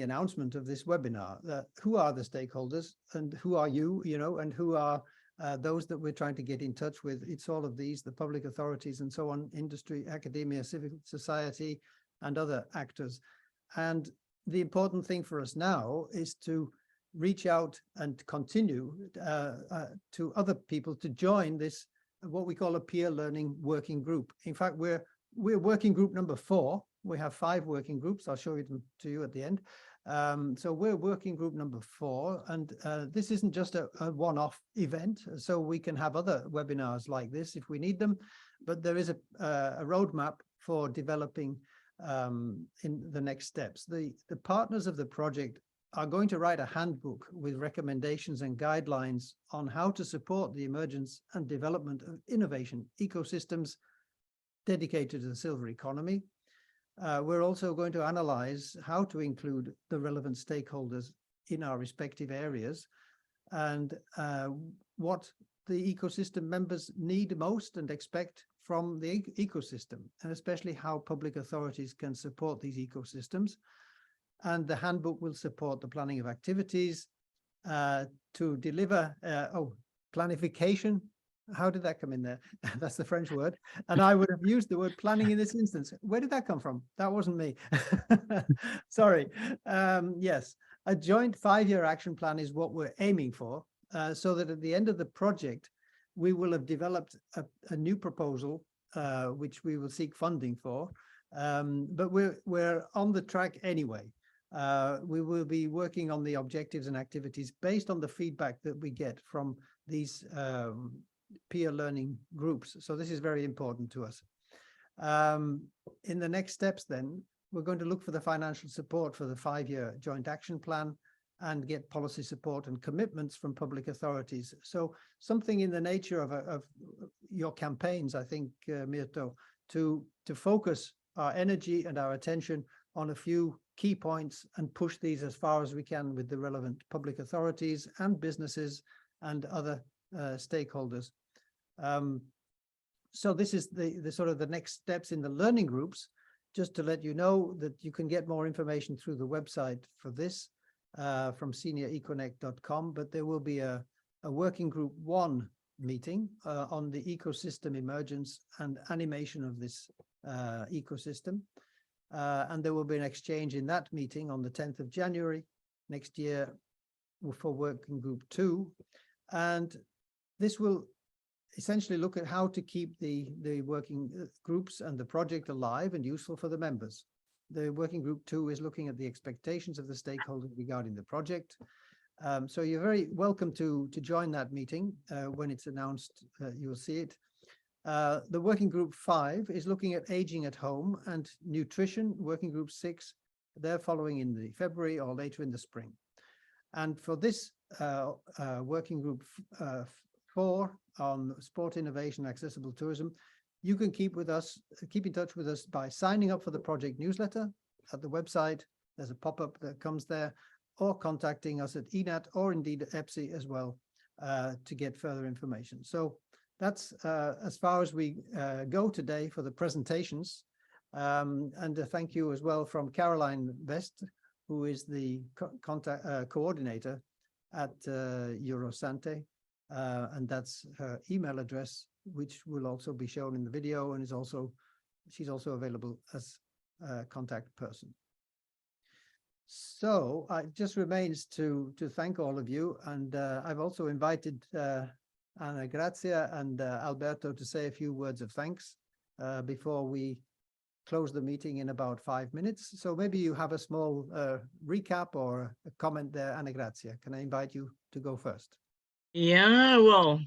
announcement of this webinar. Who are the stakeholders, and who are you, and who are those that we're trying to get in touch with? It's all of these, the public authorities and so on, industry, academia, civil society, and other actors. And the important thing for us now is to reach out and continue to other people to join this, what we call a peer learning working group. In fact, we're working group number 4. We have 5 working groups. I'll show them to you at the end. So we're working group number 4, and this isn't just a one-off event, so we can have other webinars like this if we need them, but there is a roadmap for developing in the next steps. The partners of the project are going to write a handbook with recommendations and guidelines on how to support the emergence and development of innovation ecosystems dedicated to the silver economy. We're also going to analyze how to include the relevant stakeholders in our respective areas and what the ecosystem members need most and expect from the ecosystem, and especially how public authorities can support these ecosystems. And the handbook will support the planning of activities to deliver, planification. How did that come in there? That's the French word. And I would have used the word planning in this instance. Where did that come from? That wasn't me. Sorry. Yes, a joint 5-year action plan is what we're aiming for, so that at the end of the project, we will have developed a new proposal, which we will seek funding for. But we're on the track anyway. We will be working on the objectives and activities based on the feedback that we get from these peer learning groups. So this is very important to us. In the next steps then, we're going to look for the financial support for the 5-year joint action plan and get policy support and commitments from public authorities. So something in the nature of your campaigns, I think, Mirto, to focus our energy and our attention on a few key points and push these as far as we can with the relevant public authorities and businesses and other stakeholders. So this is the sort of the next steps in the learning groups. Just to let you know that you can get more information through the website for this from senioreconnect.com, but there will be a working group 1 meeting on the ecosystem emergence and animation of this ecosystem. And there will be an exchange in that meeting on the 10th of January next year for working group 2. And this will essentially look at how to keep the working groups and the project alive and useful for the members. The working group 2 is looking at the expectations of the stakeholders regarding the project. So you're very welcome to join that meeting. When it's announced, you will see it. The working group 5 is looking at aging at home and nutrition. Working group 6, they're following in the February or later in the spring. And for this working group 4 on sport innovation, accessible tourism, you can keep in touch with us by signing up for the project newsletter at the website. There's a pop-up that comes there, or contacting us at ENAT or indeed at EPSI as well to get further information. So that's as far as we go today for the presentations. And a thank you as well from Caroline West, who is the coordinator at Eurosante. And that's her email address, which will also be shown in the video, and she's also available as a contact person. So it just remains to thank all of you, and I've also invited Anna Grazia and Alberto to say a few words of thanks before we close the meeting in about 5 minutes. So maybe you have a small recap or a comment there. Anna Grazia, can I invite you to go first? Yeah, well,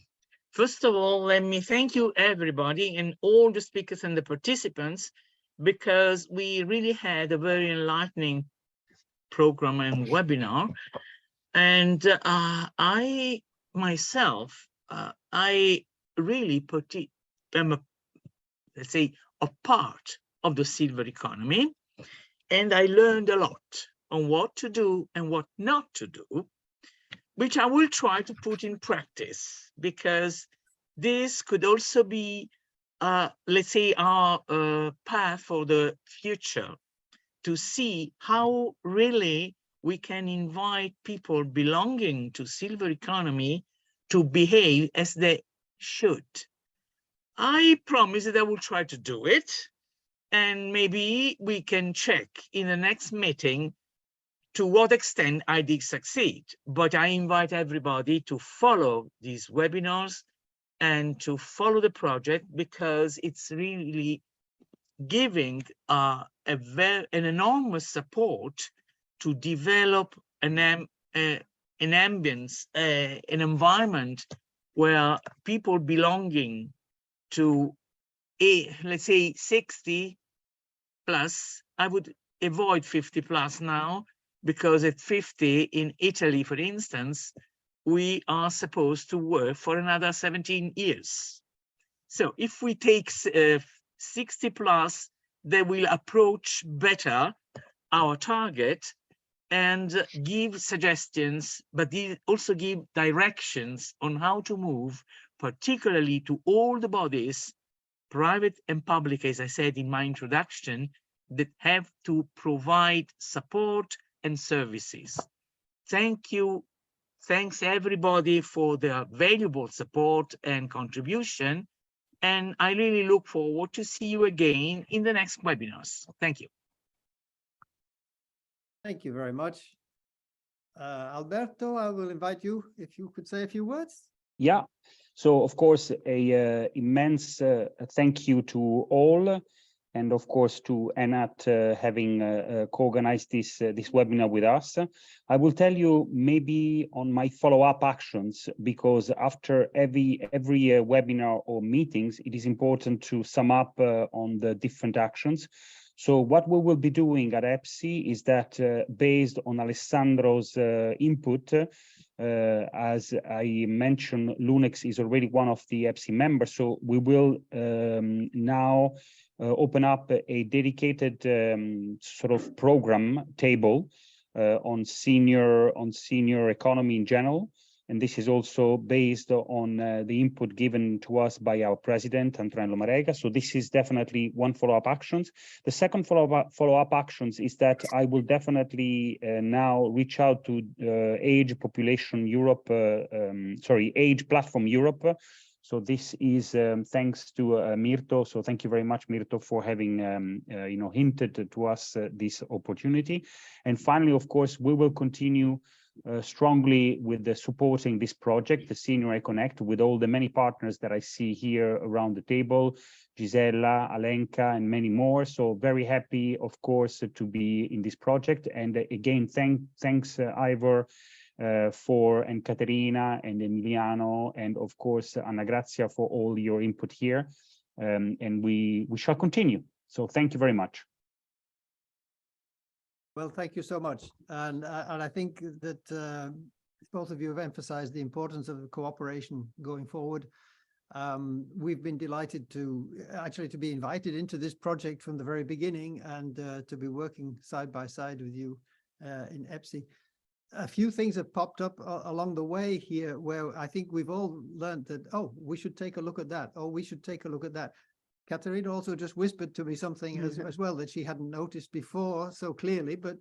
first of all, let me thank you, everybody, and all the speakers and the participants, because we really had a very enlightening program and webinar. And I myself, I really am let's say, a part of the silver economy, and I learned a lot on what to do and what not to do, which I will try to put in practice, because this could also be, let's say, our path for the future, to see how really we can invite people belonging to silver economy to behave as they should. I promise that I will try to do it, and maybe we can check in the next meeting to what extent I did succeed. But I invite everybody to follow these webinars and to follow the project, because it's really giving a an enormous support to develop an ambience, an environment where people belonging to let's say 60 plus, I would avoid 50 plus now, because at 50 in Italy, for instance, we are supposed to work for another 17 years. So if we take 60 plus, they will approach better our target and give suggestions, but also give directions on how to move, particularly to all the bodies, private and public, as I said in my introduction, that have to provide support and services. Thank you. Thanks everybody for their valuable support and contribution. And I really look forward to see you again in the next webinars. Thank you. Thank you very much. Alberto, I will invite you if you could say a few words. Yeah, so of course, a immense thank you to all, and of course to Anat having co-organized this webinar with us. I will tell you maybe on my follow-up actions, because after every webinar or meetings, it is important to sum up on the different actions. So what we will be doing at EPSI is that based on Alessandro's input, as I mentioned, Lunex is already one of the EPSI members, so we will now open up a dedicated sort of program table on senior economy in general. And this is also based on the input given to us by our president, Antonello Marega. So this is definitely one follow-up actions. The second follow-up actions is that I will definitely now reach out to Age Population Europe, Age Platform Europe. So this is thanks to Mirto. So thank you very much, Mirto, for having hinted to us this opportunity. And finally, of course, we will continue strongly with the supporting this project, the Senior Connect, with all the many partners that I see here around the table, Gisella, Alenka, and many more. So very happy, of course, to be in this project. And again, thanks, Ivor, and Caterina and Emiliano, and of course, Anna Grazia, for all your input here. And we shall continue. So thank you very much. Well, thank you so much. And I think that both of you have emphasized the importance of the cooperation going forward. We've been delighted to be invited into this project from the very beginning, and to be working side by side with you in EPSI. A few things have popped up along the way here where I think we've all learned that, oh, we should take a look at that. Oh, we should take a look at that. Caterina also just whispered to me something as well that she hadn't noticed before so clearly, but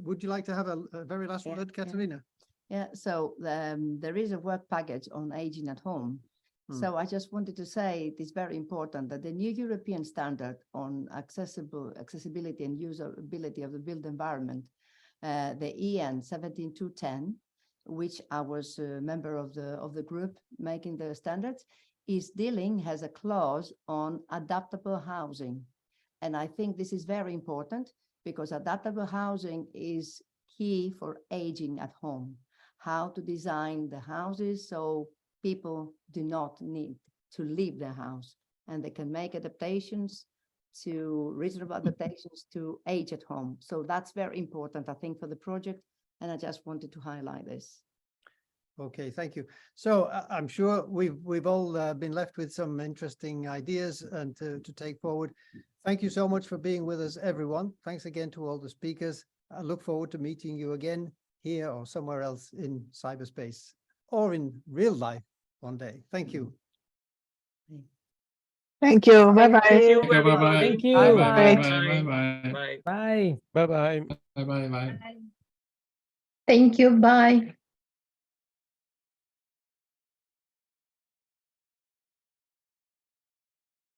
would you like to have a very last word, Caterina? Yeah, so there is a work package on aging at home. So I just wanted to say it is very important that the new European standard on accessibility and usability of the built environment, the EN 17210, which I was a member of the group making the standards, has a clause on adaptable housing. And I think this is very important because adaptable housing is key for aging at home. How to design the houses so people do not need to leave their house and they can make reasonable adaptations to age at home. So that's very important, I think, for the project. And I just wanted to highlight this. Okay, thank you. So I'm sure we've all been left with some interesting ideas and to take forward. Thank you so much for being with us, everyone. Thanks again to all the speakers. I look forward to meeting you again here or somewhere else in cyberspace or in real life one day. Thank you. Thank you. Bye-bye. Thank you. Bye-bye. Thank you. Bye-bye. Bye. Bye. Bye-bye. Bye-bye. Thank you. Bye.